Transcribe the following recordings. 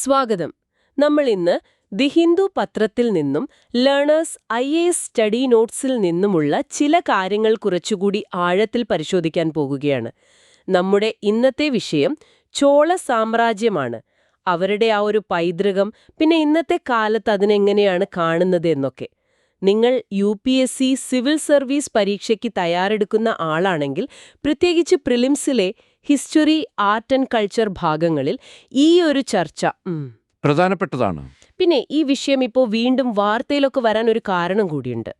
സ്വാഗതം. നമ്മൾ ഇന്ന് ദി ഹിന്ദു പത്രത്തിൽ നിന്നും ലേണേഴ്സ് IAS സ്റ്റഡി നോട്ട്സിൽ നിന്നുമുള്ള ചില കാര്യങ്ങൾ കുറച്ചുകൂടി ആഴത്തിൽ പരിശോധിക്കാൻ പോകുകയാണ്. നമ്മുടെ ഇന്നത്തെ വിഷയം ചോള സാമ്രാജ്യമാണ്. അവരുടെ ആ ഒരു പൈതൃകം, പിന്നെ ഇന്നത്തെ കാലത്ത് അതിനെങ്ങനെയാണ് കാണുന്നത് എന്നൊക്കെ. നിങ്ങൾ UPSC സിവിൽ സർവീസ് പരീക്ഷയ്ക്ക് തയ്യാറെടുക്കുന്ന ആളാണെങ്കിൽ, പ്രത്യേകിച്ച് പ്രിലിംസിലെ ഹിസ്റ്ററി, ആർട്ട് ആൻഡ് കൾച്ചർ ഭാഗങ്ങളിൽ ഈ ഒരു ചർച്ച പ്രധാനപ്പെട്ടതാണ്. പിന്നെ ഈ വിഷയം ഇപ്പോൾ വീണ്ടും വാർത്തയിലൊക്കെ വരാൻ ഒരു കാരണം കൂടിയുണ്ട്.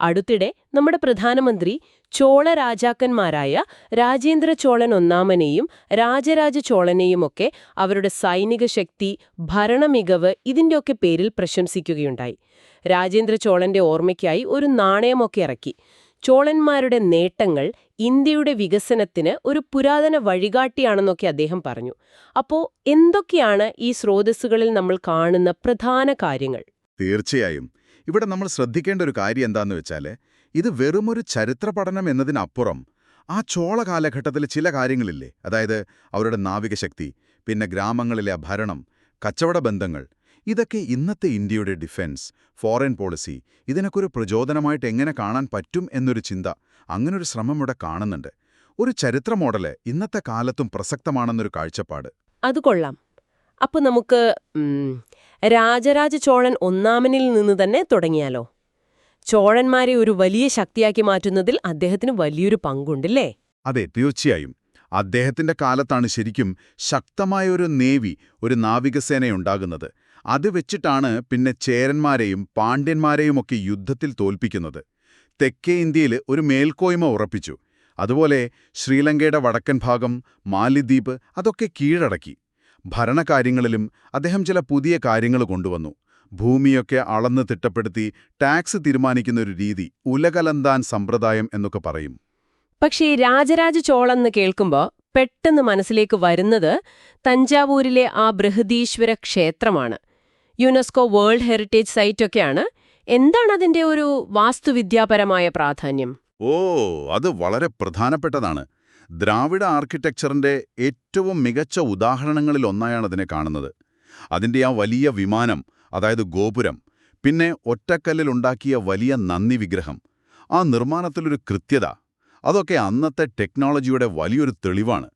അടുത്തിടെ നമ്മുടെ പ്രധാനമന്ത്രി ചോള രാജാക്കന്മാരായ രാജേന്ദ്ര ചോളൻ ഒന്നാമനെയും രാജരാജ ചോളനെയുമൊക്കെ അവരുടെ സൈനിക ശക്തി, ഭരണമികവ് ഇതിൻ്റെയൊക്കെ പേരിൽ പ്രശംസിക്കുകയുണ്ടായി. രാജേന്ദ്ര ചോളന്റെ ഓർമ്മയ്ക്കായി ഒരു നാണയമൊക്കെ ഇറക്കി. ചോളന്മാരുടെ നേട്ടങ്ങൾ ഇന്ത്യയുടെ വികസനത്തിന് ഒരു പുരാതന വഴികാട്ടിയാണെന്നൊക്കെ അദ്ദേഹം പറഞ്ഞു. അപ്പോൾ എന്തൊക്കെയാണ് ഈ സ്രോതസ്സുകളിൽ നമ്മൾ കാണുന്ന പ്രധാന കാര്യങ്ങൾ? തീർച്ചയായും ഇവിടെ നമ്മൾ ശ്രദ്ധിക്കേണ്ട ഒരു കാര്യം എന്താന്ന് വെച്ചാൽ, ഇത് വെറുമൊരു ചരിത്ര പഠനം എന്നതിനപ്പുറം ആ ചോള കാലഘട്ടത്തിലെ ചില കാര്യങ്ങളില്ലേ, അതായത് അവരുടെ നാവികശക്തി, പിന്നെ ഗ്രാമങ്ങളിലെ ഭരണം, കച്ചവട ബന്ധങ്ങൾ, ഇതൊക്കെ ഇന്നത്തെ ഇന്ത്യയുടെ ഡിഫൻസ്, ഫോറിൻ പോളിസി ഇതിനൊക്കെ ഒരു പ്രചോദനമായിട്ട് എങ്ങനെ കാണാൻ പറ്റും എന്നൊരു ചിന്ത, അങ്ങനൊരു ശ്രമം ഇവിടെ കാണുന്നുണ്ട്. ഒരു ചരിത്ര മോഡല് ഇന്നത്തെ കാലത്തും പ്രസക്തമാണെന്നൊരു കാഴ്ചപ്പാട്. അത് കൊള്ളാം. അപ്പൊ നമുക്ക് രാജരാജ ചോളൻ ഒന്നാമനിൽ നിന്ന് തന്നെ തുടങ്ങിയാലോ? ചോഴന്മാരെ ഒരു വലിയ ശക്തിയാക്കി മാറ്റുന്നതിൽ അദ്ദേഹത്തിന് വലിയൊരു പങ്കുണ്ടല്ലേ? അതെ, തീർച്ചയായും. അദ്ദേഹത്തിന്റെ കാലത്താണ് ശരിക്കും ശക്തമായ ഒരു നേവി, ഒരു നാവികസേനയുണ്ടാകുന്നത്. അത് വെച്ചിട്ടാണ് പിന്നെ ചേരന്മാരെയും പാണ്ഡ്യന്മാരെയുമൊക്കെ യുദ്ധത്തിൽ തോൽപ്പിക്കുന്നത്. തെക്കേ ഇന്ത്യയിൽ ഒരു മേൽക്കോയ്മ ഉറപ്പിച്ചു. അതുപോലെ ശ്രീലങ്കയുടെ വടക്കൻ ഭാഗം, മാലിദ്വീപ് അതൊക്കെ കീഴടക്കി. ഭരണകാര്യങ്ങളിലും അദ്ദേഹം ചില പുതിയ കാര്യങ്ങൾ കൊണ്ടുവന്നു. ഭൂമിയൊക്കെ അളന്ന് തിട്ടപ്പെടുത്തി ടാക്സ് തീരുമാനിക്കുന്നൊരു രീതി, ഉലകലന്താൻ സമ്പ്രദായം എന്നൊക്കെ പറയും. പക്ഷേ രാജരാജ ചോളെന്ന് കേൾക്കുമ്പോൾ പെട്ടെന്ന് മനസ്സിലേക്ക് വരുന്നത് തഞ്ചാവൂരിലെ ആ ബൃഹദീശ്വര ക്ഷേത്രമാണ്. യുനെസ്കോ വേൾഡ് ഹെറിറ്റേജ് സൈറ്റൊക്കെയാണ്. എന്താണ് അതിന്റെ ഒരു വാസ്തുവിദ്യാപരമായ പ്രാധാന്യം? അത് വളരെ പ്രധാനപ്പെട്ടതാണ്. ദ്രാവിഡ ആർക്കിടെക്ചറിന്റെ ഏറ്റവും മികച്ച ഉദാഹരണങ്ങളിലൊന്നായാണ് അതിനെ കാണുന്നത്. അതിന്റെ ആ വലിയ വിമാനം, അതായത് ഗോപുരം, പിന്നെ ഒറ്റക്കല്ലിലുണ്ടാക്കിയ വലിയ നന്ദി വിഗ്രഹം, ആ നിർമ്മാണത്തിലൊരു കൃത്യത, അതൊക്കെ അന്നത്തെ ടെക്നോളജിയുടെ വലിയൊരു തെളിവാണ്.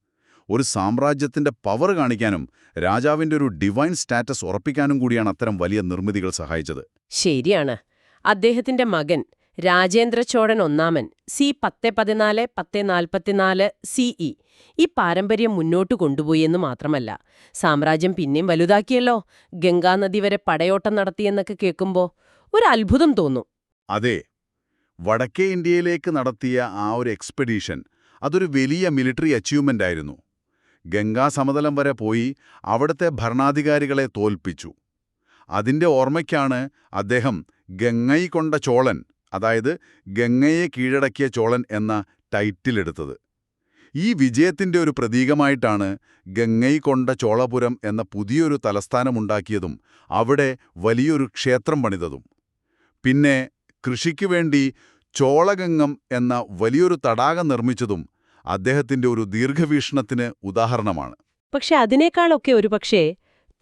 ഒരു സാമ്രാജ്യത്തിന്റെ പവർ കാണിക്കാനും രാജാവിന്റെ ഒരു ഡിവൈൻ സ്റ്റാറ്റസ് ഉറപ്പിക്കാനും കൂടിയാണ് അത്തരം വലിയ നിർമ്മിതികൾ സഹായിച്ചത്. ശരിയാണ്. അദ്ദേഹത്തിന്റെ മകൻ രാജേന്ദ്ര ചോളൻ ഒന്നാമൻ C 1014 1044 CE ഈ പാരമ്പര്യം മുന്നോട്ടു കൊണ്ടുപോയി എന്ന് മാത്രമല്ല, സാമ്രാജ്യം പിന്നെയും വലുതാക്കിയല്ലോ. ഗംഗാനദി വരെ പടയോട്ടം നടത്തിയെന്നൊക്കെ കേൾക്കുമ്പോൾ ഒരു അത്ഭുതം തോന്നും. അതെ, വടക്കേ ഇന്ത്യയിലേക്ക് നടത്തിയ ആ ഒരു എക്സ്പെഡീഷൻ അതൊരു വലിയ മിലിറ്ററി അച്ചീവ്മെന്റ് ആയിരുന്നു. ഗംഗാ സമതലം വരെ പോയി അവിടുത്തെ ഭരണാധികാരികളെ തോൽപ്പിച്ചു. അതിന്റെ ഓർമ്മയ്ക്കാണ് അദ്ദേഹം ഗംഗൈ കൊണ്ട ചോളൻ, അതായത് ഗംഗയെ കീഴടക്കിയ ചോളൻ എന്ന ടൈറ്റിലെടുത്തത്. ഈ വിജയത്തിന്റെ ഒരു പ്രതീകമായിട്ടാണ് ഗംഗൈ കൊണ്ട ചോളപുരം എന്ന പുതിയൊരു തലസ്ഥാനമുണ്ടാക്കിയതും അവിടെ വലിയൊരു ക്ഷേത്രം പണിതതും. പിന്നെ കൃഷിക്കു വേണ്ടി ചോളഗംഗം എന്ന വലിയൊരു തടാകം നിർമ്മിച്ചതും അദ്ദേഹത്തിന്റെ ഒരു ദീർഘവീക്ഷണത്തിന് ഉദാഹരണമാണ്. പക്ഷെ അതിനേക്കാളൊക്കെ ഒരുപക്ഷേ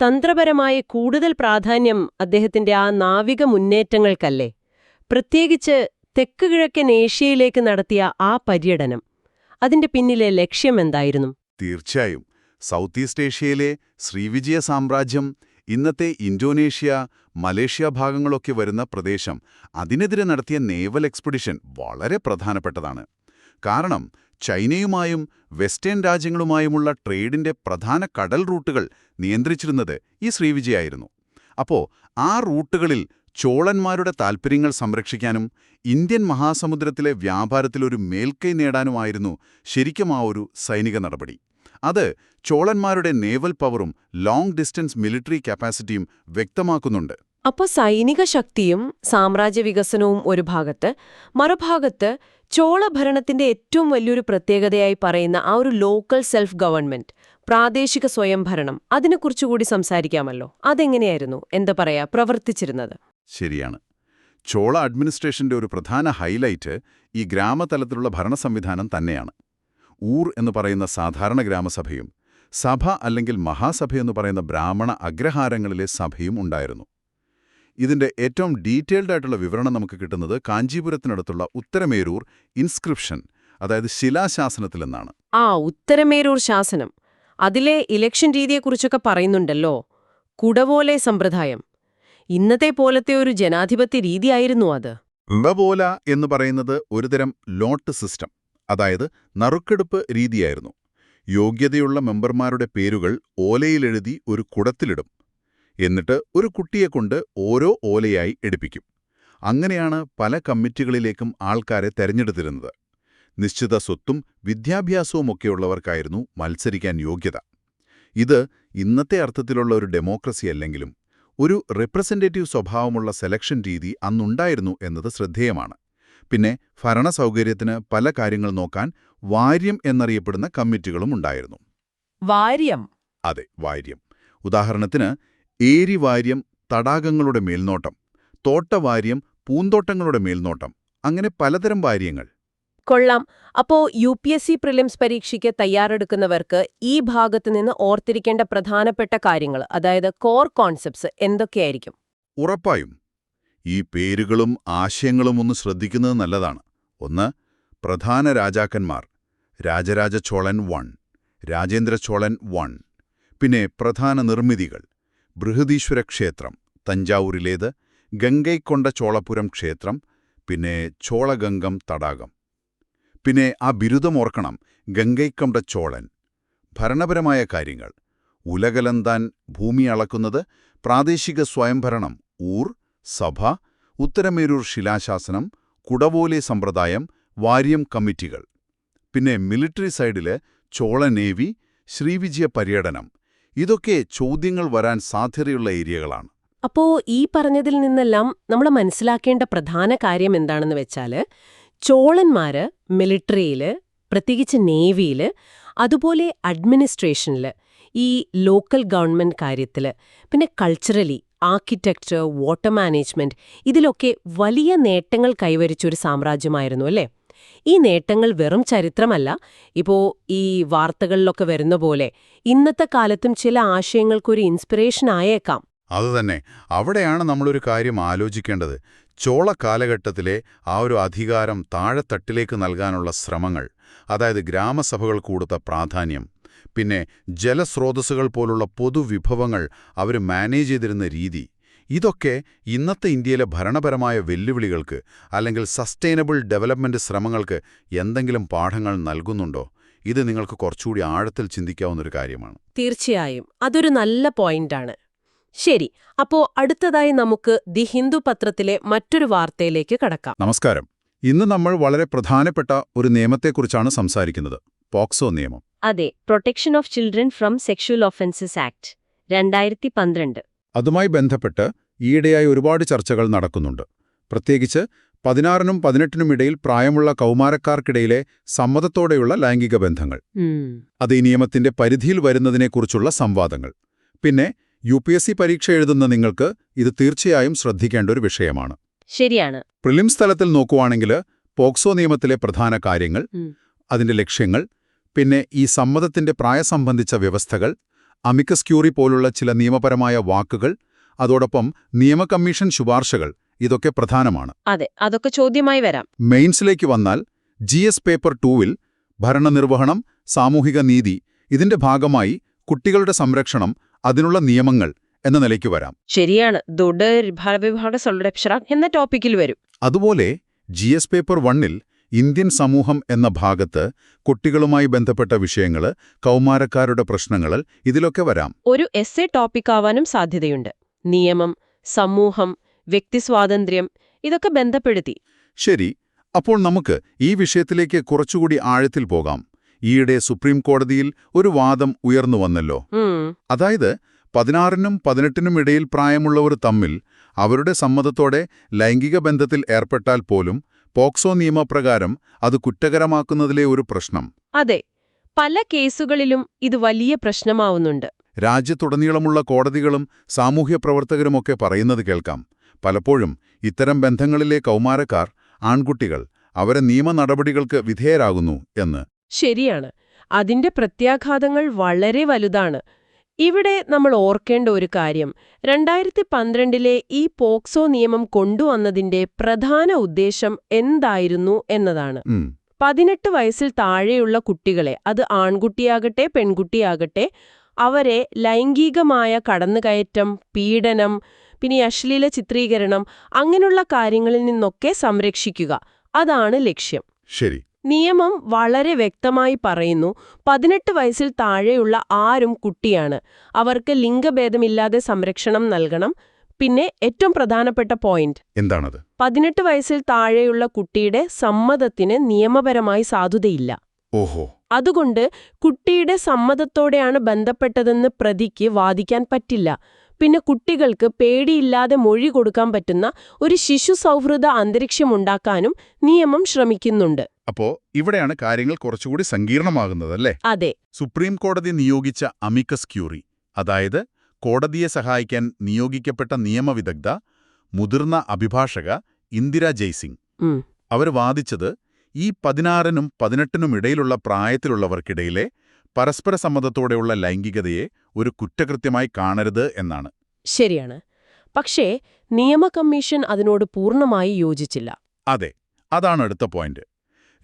തന്ത്രപരമായ കൂടുതൽ പ്രാധാന്യം അദ്ദേഹത്തിന്റെ ആ നാവിക മുന്നേറ്റങ്ങൾക്കല്ലേ? പ്രത്യേകിച്ച് തെക്ക് കിഴക്കൻ ഏഷ്യയിലേക്ക് നടത്തിയ ആ പര്യടനം, അതിന്റെ പിന്നിലെ ലക്ഷ്യം എന്തായിരുന്നു? തീർച്ചയായും സൗത്ത് ഈസ്റ്റ് ഏഷ്യയിലെ ശ്രീവിജയ സാമ്രാജ്യം, ഇന്നത്തെ ഇന്തോനേഷ്യ, മലേഷ്യ ഭാഗങ്ങളൊക്കെ വരുന്ന പ്രദേശം, അതിനെതിരെ നടത്തിയ നേവൽ എക്സ്പെഡിഷൻ വളരെ പ്രധാനപ്പെട്ടതാണ്. കാരണം ചൈനയുമായും വെസ്റ്റേൺ രാജ്യങ്ങളുമായുമുള്ള ട്രേഡിന്റെ പ്രധാന കടൽ റൂട്ടുകൾ നിയന്ത്രിച്ചിരുന്നത് ഈ ശ്രീവിജയായിരുന്നു. അപ്പോ ആ റൂട്ടുകളിൽ ചോളന്മാരുടെ താൽപ്പര്യങ്ങൾ സംരക്ഷിക്കാനും ഇന്ത്യൻ മഹാസമുദ്രത്തിലെ വ്യാപാരത്തിലൊരു മേൽക്കൈ നേടാനുമായിരുന്നു ശരിക്കും ആ ഒരു സൈനിക നടപടി. അത് ചോളന്മാരുടെ നേവൽ പവറും ലോങ് ഡിസ്റ്റൻസ് മിലിറ്ററി കപ്പാസിറ്റിയും വ്യക്തമാക്കുന്നുണ്ട്. അപ്പോൾ സൈനിക ശക്തിയും സാമ്രാജ്യ വികസനവും ഒരു ഭാഗത്ത്, മറുഭാഗത്ത് ചോള ഭരണത്തിന്റെ ഏറ്റവും വലിയൊരു പ്രത്യേകതയായി പറയുന്ന ആ ഒരു ലോക്കൽ സെൽഫ് ഗവൺമെന്റ്, പ്രാദേശിക സ്വയംഭരണം, അതിനെക്കുറിച്ചുകൂടി സംസാരിക്കാമല്ലോ. അതെങ്ങനെയായിരുന്നു, എന്താ പറയാ, പ്രവർത്തിച്ചിരുന്നത്? ശരിയാണ്. ചോള അഡ്മിനിസ്ട്രേഷന്റെ ഒരു പ്രധാന ഹൈലൈറ്റ് ഈ ഗ്രാമതലത്തിലുള്ള ഭരണ സംവിധാനം തന്നെയാണ്. ഊർ എന്ന് പറയുന്ന സാധാരണ ഗ്രാമസഭയും സഭ അല്ലെങ്കിൽ മഹാസഭയെന്ന് പറയുന്ന ബ്രാഹ്മണ അഗ്രഹാരങ്ങളിലെ സഭയും ഉണ്ടായിരുന്നു. ഇതിന്റെ ഏറ്റവും ഡീറ്റെയിൽഡ് ആയിട്ടുള്ള വിവരണം നമുക്ക് കിട്ടുന്നത് കാഞ്ചീപുരത്തിനടുത്തുള്ള ഉത്തരമേരൂർ ഇൻസ്ക്രിപ്ഷൻ, അതായത് ശിലാശാസനത്തിൽ നിന്നാണ്. ഉത്തരമേരൂർ ശാസനം. അതിലെ ഇലക്ഷൻ രീതിയെക്കുറിച്ചൊക്കെ പറയുന്നുണ്ടല്ലോ. കുടവോലെ സമ്പ്രദായം. ഇന്നത്തെ പോലത്തെ ഒരു ജനാധിപത്യ രീതിയായിരുന്നു അത്. ബബോല എന്ന് പറയുന്നത് ഒരുതരം ലോട്ട് സിസ്റ്റം, അതായത് നറുക്കെടുപ്പ് രീതിയായിരുന്നു. യോഗ്യതയുള്ള മെമ്പർമാരുടെ പേരുകൾ ഓലയിലെഴുതി ഒരു കുടത്തിലിടും. എന്നിട്ട് ഒരു കുട്ടിയെക്കൊണ്ട് ഓരോ ഓലയായി എടുപ്പിക്കും. അങ്ങനെയാണ് പല കമ്മിറ്റികളിലേക്കും ആൾക്കാരെ തെരഞ്ഞെടുത്തിരുന്നത്. നിശ്ചിത സ്വത്തും വിദ്യാഭ്യാസവുമൊക്കെയുള്ളവർക്കായിരുന്നു മത്സരിക്കാൻ യോഗ്യത. ഇത് ഇന്നത്തെ അർത്ഥത്തിലുള്ള ഒരു ഡെമോക്രസി അല്ലെങ്കിലും ഒരു റെപ്രസെന്റേറ്റീവ് സ്വഭാവമുള്ള സെലക്ഷൻ രീതി അന്നുണ്ടായിരുന്നു എന്നത് ശ്രദ്ധേയമാണ്. പിന്നെ ഭരണസൗകര്യത്തിന് പല കാര്യങ്ങൾ നോക്കാൻ വാര്യം എന്നറിയപ്പെടുന്ന കമ്മിറ്റികളും ഉണ്ടായിരുന്നു. വാര്യം? അതെ, വാര്യം. ഉദാഹരണത്തിന് ഏരിവാര്യം, തടാകങ്ങളുടെ മേൽനോട്ടം; തോട്ടവാര്യം, പൂന്തോട്ടങ്ങളുടെ മേൽനോട്ടം. അങ്ങനെ പലതരം വാര്യങ്ങൾ. കൊള്ളാം. അപ്പോ UPSC പ്രിലിംസ് പരീക്ഷയ്ക്ക് തയ്യാറെടുക്കുന്നവർക്ക് ഈ ഭാഗത്ത് നിന്ന് ഓർത്തിരിക്കേണ്ട പ്രധാനപ്പെട്ട കാര്യങ്ങൾ, അതായത് കോർ കോൺസെപ്റ്റ്സ് എന്തൊക്കെയായിരിക്കും? ഉറപ്പായും ഈ പേരുകളും ആശയങ്ങളും ഒന്ന് ശ്രദ്ധിക്കുന്നത് നല്ലതാണ്. ഒന്ന്, പ്രധാന രാജാക്കന്മാർ: രാജരാജ ചോളൻ 1, രാജേന്ദ്ര ചോളൻ 1. പിന്നെ പ്രധാന നിർമ്മിതികൾ: ബൃഹദീശ്വര ക്ഷേത്രം തഞ്ചാവൂരിലേത്, ഗംഗൈക്കൊണ്ട ചോളപുരം ക്ഷേത്രം, പിന്നെ ചോളഗംഗം തടാകം. പിന്നെ ആ ബിരുദം ഓർക്കണം, ഗംഗൈക്കൊണ്ട ചോളൻ. ഭരണപരമായ കാര്യങ്ങൾ: ഉലകലന്താൻ ഭൂമി അളക്കുന്നത്, പ്രാദേശിക സ്വയംഭരണം, ഊർ, സഭ, ഉത്തരമേരൂർ ശിലാശാസനം, കുടവോലെ സമ്പ്രദായം, വാര്യം കമ്മിറ്റികൾ. പിന്നെ മിലിറ്ററി സൈഡില് ചോള നേവി, ശ്രീവിജയ പര്യടനം. ഇതൊക്കെ ചോദ്യങ്ങൾ വരാൻ സാധ്യതയുള്ള ഏരിയകളാണ്. അപ്പോ ഈ പറഞ്ഞതിൽ നിന്നെല്ലാം നമ്മൾ മനസ്സിലാക്കേണ്ട പ്രധാന കാര്യം എന്താണെന്ന് വെച്ചാൽ, ചോളന്മാര് മിലിറ്ററിയില്, പ്രത്യേകിച്ച് നേവിയില്, അതുപോലെ അഡ്മിനിസ്ട്രേഷനില്, ഈ ലോക്കൽ ഗവൺമെന്റ് കാര്യത്തില്, പിന്നെ കൾച്ചറലി ആർക്കിടെക്ചർ, വാട്ടർ മാനേജ്മെന്റ്, ഇതിലൊക്കെ വലിയ നേട്ടങ്ങൾ കൈവരിച്ചൊരു സാമ്രാജ്യമായിരുന്നു അല്ലേ? ഈ നേട്ടങ്ങൾ വെറും ചരിത്രമല്ല. ഇപ്പോ ഈ വാർത്തകളിലൊക്കെ വരുന്ന പോലെ ഇന്നത്തെ കാലത്തും ചില ആശയങ്ങൾക്കൊരു ഇൻസ്പിറേഷൻ ആയേക്കാം. അതുതന്നെ. അവിടെയാണ് നമ്മളൊരു കാര്യം ആലോചിക്കേണ്ടത്. ചോള കാലഘട്ടത്തിലെ ആ ഒരു അധികാരം താഴെത്തട്ടിലേക്ക് നൽകാനുള്ള ശ്രമങ്ങൾ, അതായത് ഗ്രാമസഭകൾ കൊടുത്ത പ്രാധാന്യം, പിന്നെ ജലസ്രോതസ്സുകൾ പോലുള്ള പൊതുവിഭവങ്ങൾ അവർ മാനേജ് ചെയ്തിരുന്ന രീതി, ഇതൊക്കെ ഇന്നത്തെ ഇന്ത്യയിലെ ഭരണപരമായ വെല്ലുവിളികൾക്ക് അല്ലെങ്കിൽ സസ്റ്റൈനബിൾ ഡെവലപ്മെന്റ് ശ്രമങ്ങൾക്ക് എന്തെങ്കിലും പാഠങ്ങൾ നൽകുന്നുണ്ടോ? ഇത് നിങ്ങൾക്ക് കുറച്ചുകൂടി ആഴത്തിൽ ചിന്തിക്കാവുന്നൊരു കാര്യമാണ്. തീർച്ചയായും അതൊരു നല്ല പോയിന്റാണ്. ശരി, അപ്പോ അടുത്തതായി നമുക്ക് ദി ഹിന്ദു പത്രത്തിലെ മറ്റൊരു വാർത്തയിലേക്ക് കടക്കാം. നമസ്കാരം. ഇന്ന് നമ്മൾ വളരെ പ്രധാനപ്പെട്ട ഒരു നിയമത്തെക്കുറിച്ചാണ് സംസാരിക്കുന്നത്, പോക്സോ നിയമം. അതെ, protection of children from sexual offences act 2012. അതുമായി ബന്ധപ്പെട്ട് ഈയിടെയായി ഒരുപാട് ചർച്ചകൾ നടക്കുന്നുണ്ട്. പ്രത്യേകിച്ച് 16നും 18നും ഇടയിൽ പ്രായമുള്ള കൗമാരക്കാർക്കിടയിലെ സമ്മതത്തോടെയുള്ള ലൈംഗിക ബന്ധങ്ങൾ. അത് ഈ നിയമത്തിന്റെ പരിധിയിൽ വരുന്നതിനെക്കുറിച്ചുള്ള സംവാദങ്ങൾ. പിന്നെ UPSC പരീക്ഷ എഴുതുന്ന നിങ്ങൾക്ക് ഇത് തീർച്ചയായും ശ്രദ്ധിക്കേണ്ട ഒരു വിഷയമാണ്. ശരിയാണ്. പ്രിലിംസ് തലത്തിൽ നോക്കുവാണെങ്കിൽ പോക്സോ നിയമത്തിലെ പ്രധാന കാര്യങ്ങൾ, അതിന്റെ ലക്ഷ്യങ്ങൾ, പിന്നെ ഈ സമ്മതത്തിന്റെ പ്രായസംബന്ധിച്ച വ്യവസ്ഥകൾ, അമിക്കസ് ക്യൂറി പോലുള്ള ചില നിയമപരമായ വാക്കുകൾ, അതോടൊപ്പം നിയമ കമ്മീഷൻ ശുപാർശകൾ, ഇതൊക്കെ പ്രധാനമാണ്. അതെ, അതൊക്കെ ചോദ്യമായി വരാം. മെയിൻസിലേക്ക് വന്നാൽ GS പേപ്പർ 2-ൽ ഭരണനിർവഹണം, സാമൂഹിക നീതി, ഇതിന്റെ ഭാഗമായി കുട്ടികളുടെ സംരക്ഷണം, അതിനുള്ള നിയമങ്ങൾ എന്ന നിലയ്ക്ക് വരാം. ശരിയാണ്, വിഭാഗ സംരക്ഷണം എന്ന ടോപ്പിക്കിൽ വരും. അതുപോലെ GS പേപ്പർ 1-ൽ ഇന്ത്യൻ സമൂഹം എന്ന ഭാഗത്ത് കുട്ടികളുമായി ബന്ധപ്പെട്ട വിഷയങ്ങൾ, കൗമാരക്കാരുടെ പ്രശ്നങ്ങൾ, ഇതിലൊക്കെ വരാം. ഒരു എസ്സേ ടോപ്പിക്കാവാനും സാധ്യതയുണ്ട്. നിയമം, സമൂഹം, വ്യക്തിസ്വാതന്ത്ര്യം, ഇതൊക്കെ ബന്ധപ്പെടുത്തി. ശരി, അപ്പോൾ നമുക്ക് ഈ വിഷയത്തിലേക്ക് കുറച്ചുകൂടി ആഴത്തിൽ പോകാം. ഈയിടെ സുപ്രീം കോടതിയിൽ ഒരു വാദം ഉയർന്നു വന്നല്ലോ. അതായത് 16നും 18നും ഇടയിൽ പ്രായമുള്ളവർ തമ്മിൽ അവരുടെ സമ്മതത്തോടെ ലൈംഗിക ബന്ധത്തിൽ ഏർപ്പെട്ടാൽ പോലും പോക്സോ നിയമപ്രകാരം അത് കുറ്റകരമാക്കുന്നതിലെ ഒരു പ്രശ്നം. അതെ, പല കേസുകളിലും ഇത് വലിയ പ്രശ്നമാവുന്നുണ്ട്. രാജ്യത്തുടനീളമുള്ള കോടതികളും സാമൂഹ്യ പ്രവർത്തകരുമൊക്കെ പറയുന്നത് കേൾക്കാം. പലപ്പോഴും ഇത്തരം ബന്ധങ്ങളിലെ കൗമാരക്കാർ, ആൺകുട്ടികൾ, അവരെ നിയമ നടപടികൾക്ക് വിധേയരാകുന്നു എന്ന്. ശരിയാണ്. അതിന്റെ പ്രത്യാഘാതങ്ങൾ വളരെ വലുതാണ്. ഇവിടെ നമ്മൾ ഓർക്കേണ്ട ഒരു കാര്യം 2012 ഈ പോക്സോ നിയമം കൊണ്ടുവന്നതിന്റെ പ്രധാന ഉദ്ദേശം എന്തായിരുന്നു എന്നതാണ്. 18 വയസ്സിൽ താഴെയുള്ള കുട്ടികളെ, അത് ആൺകുട്ടിയാകട്ടെ പെൺകുട്ടിയാകട്ടെ, അവരെ ലൈംഗികമായ കടന്നുകയറ്റം, പീഡനം, പിന്നെ അശ്ലീല ചിത്രീകരണം അങ്ങനെയുള്ള കാര്യങ്ങളിൽ നിന്നൊക്കെ സംരക്ഷിക്കുക. അതാണ് ലക്ഷ്യം. ശരി. നിയമം വളരെ വ്യക്തമായി പറയുന്നു, 18 വയസ്സിൽ താഴെയുള്ള ആരും കുട്ടിയാണ്. അവർക്ക് ലിംഗഭേദമില്ലാതെ സംരക്ഷണം നൽകണം. പിന്നെ ഏറ്റവും പ്രധാനപ്പെട്ട പോയിന്റ് എന്താണത്? 18 വയസ്സിൽ താഴെയുള്ള കുട്ടിയുടെ സമ്മതത്തിന് നിയമപരമായി സാധുതയില്ല. ഓഹോ. അതുകൊണ്ട് കുട്ടിയുടെ സമ്മതത്തോടെയാണ് ബന്ധപ്പെട്ടതെന്ന് പ്രതിക്ക് വാദിക്കാൻ പറ്റില്ല. പിന്നെ കുട്ടികൾക്ക് പേടിയില്ലാതെ മൊഴി കൊടുക്കാൻ പറ്റുന്ന ഒരു ശിശു സൗഹൃദ അന്തരീക്ഷമുണ്ടാക്കാനും നിയമം ശ്രമിക്കുന്നുണ്ട്. അപ്പോ ഇവിടെയാണ് കാര്യങ്ങൾ കുറച്ചുകൂടി സങ്കീർണമാകുന്നതല്ലേ? അതെ. സുപ്രീം കോടതി നിയോഗിച്ച അമിക്കസ് ക്യൂറി, അതായത് കോടതിയെ സഹായിക്കാൻ നിയോഗിക്കപ്പെട്ട നിയമവിദഗ്ധ, മുതിർന്ന അഭിഭാഷക ഇന്ദിര ജയ്സിംഗ്, അവർ വാദിച്ചത് ഈ 16നും 18നും ഇടയിലുള്ള പ്രായത്തിലുള്ളവർക്കിടയിലെ പരസ്പര സമ്മതത്തോടെയുള്ള ലൈംഗികതയെ ഒരു കുറ്റകൃത്യമായി കാണരുത് എന്നാണ്. ശരിയാണ്. പക്ഷേ നിയമ കമ്മീഷൻ അതിനോട് പൂർണ്ണമായി യോജിച്ചില്ല. അതെ, അതാണ് അടുത്ത പോയിന്റ്.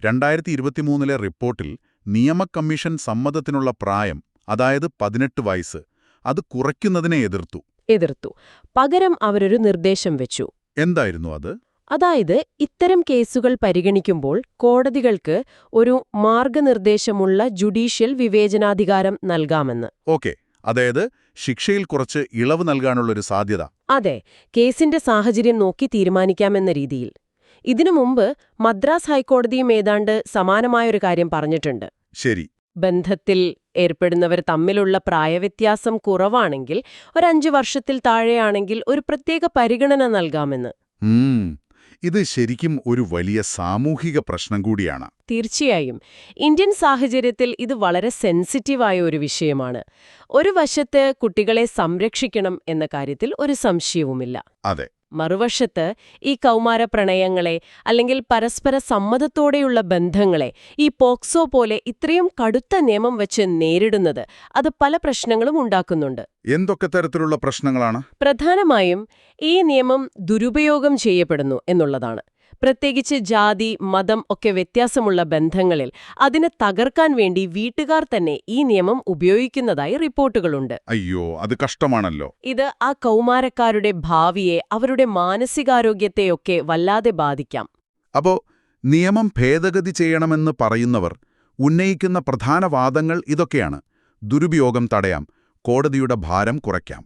2023 റിപ്പോർട്ടിൽ നിയമ കമ്മീഷൻ സമ്മതത്തിനുള്ള പ്രായം, അതായത് 18 വയസ്സ്, അത് കുറയ്ക്കുന്നതിനെ എതിർത്തു. പകരം അവരൊരു നിർദ്ദേശം വെച്ചു. എന്തായിരുന്നു അത്? അതായത് ഇത്തരം കേസുകൾ പരിഗണിക്കുമ്പോൾ കോടതികൾക്ക് ഒരു മാർഗനിർദ്ദേശമുള്ള ജുഡീഷ്യൽ വിവേചനാധികാരം നൽകാമെന്ന്. ഓക്കെ, അതായത് ശിക്ഷയിൽ കുറച്ച് ഇളവ് നൽകാനുള്ളൊരു സാധ്യത. അതെ, കേസിന്റെ സാഹചര്യം നോക്കി തീരുമാനിക്കാമെന്ന രീതിയിൽ. ഇതിനു മുമ്പ് മദ്രാസ് ഹൈക്കോടതിയും ഏതാണ്ട് സമാനമായൊരു കാര്യം പറഞ്ഞിട്ടുണ്ട്. ശരി. ബന്ധത്തിൽ ഏർപ്പെടുന്നവർ തമ്മിലുള്ള പ്രായവ്യത്യാസം കുറവാണെങ്കിൽ, ഒരു 5 വർഷത്തിൽ താഴെയാണെങ്കിൽ ഒരു പ്രത്യേക പരിഗണന നൽകാമെന്ന്. ഇത് ശരിക്കും ഒരു വലിയ സാമൂഹിക പ്രശ്നം കൂടിയാണ്. തീർച്ചയായും. ഇന്ത്യൻ സാഹചര്യത്തിൽ ഇത് വളരെ സെൻസിറ്റീവായ ഒരു വിഷയമാണ്. ഒരു വശത്ത് കുട്ടികളെ സംരക്ഷിക്കണം എന്ന കാര്യത്തിൽ ഒരു സംശയവുമില്ല. അതെ. മറുവശത്ത് ഈ കൗമാര പ്രണയങ്ങളെ അല്ലെങ്കിൽ പരസ്പര സമ്മതത്തോടെയുള്ള ബന്ധങ്ങളെ ഈ പോക്സോ പോലെ ഇത്രയും കടുത്ത നിയമം വെച്ച് നേരിടുന്നത് അത് പല പ്രശ്നങ്ങളും ഉണ്ടാക്കുന്നുണ്ട്. എന്തൊക്കെ തരത്തിലുള്ള പ്രശ്നങ്ങളാണ്? പ്രധാനമായും ഈ നിയമം ദുരുപയോഗം ചെയ്യപ്പെടുന്നു എന്നുള്ളതാണ്. പ്രത്യേകിച്ച് ജാതി, മതം ഒക്കെ വ്യത്യാസമുള്ള ബന്ധങ്ങളിൽ അതിനെ തകർക്കാൻ വേണ്ടി വീട്ടുകാർ തന്നെ ഈ നിയമം ഉപയോഗിക്കുന്നതായി റിപ്പോർട്ടുകളുണ്ട്. അയ്യോ, അത് കഷ്ടമാണല്ലോ. ഇത് ആ കൗമാരക്കാരുടെ ഭാവിയെ, അവരുടെ മാനസികാരോഗ്യത്തെയൊക്കെ വല്ലാതെ ബാധിക്കാം. അപ്പോ നിയമം ഭേദഗതി ചെയ്യണമെന്ന് പറയുന്നവർ ഉന്നയിക്കുന്ന പ്രധാന വാദങ്ങൾ ഇതൊക്കെയാണ്. ദുരുപയോഗം തടയാം, കോടതിയുടെ ഭാരം കുറയ്ക്കാം.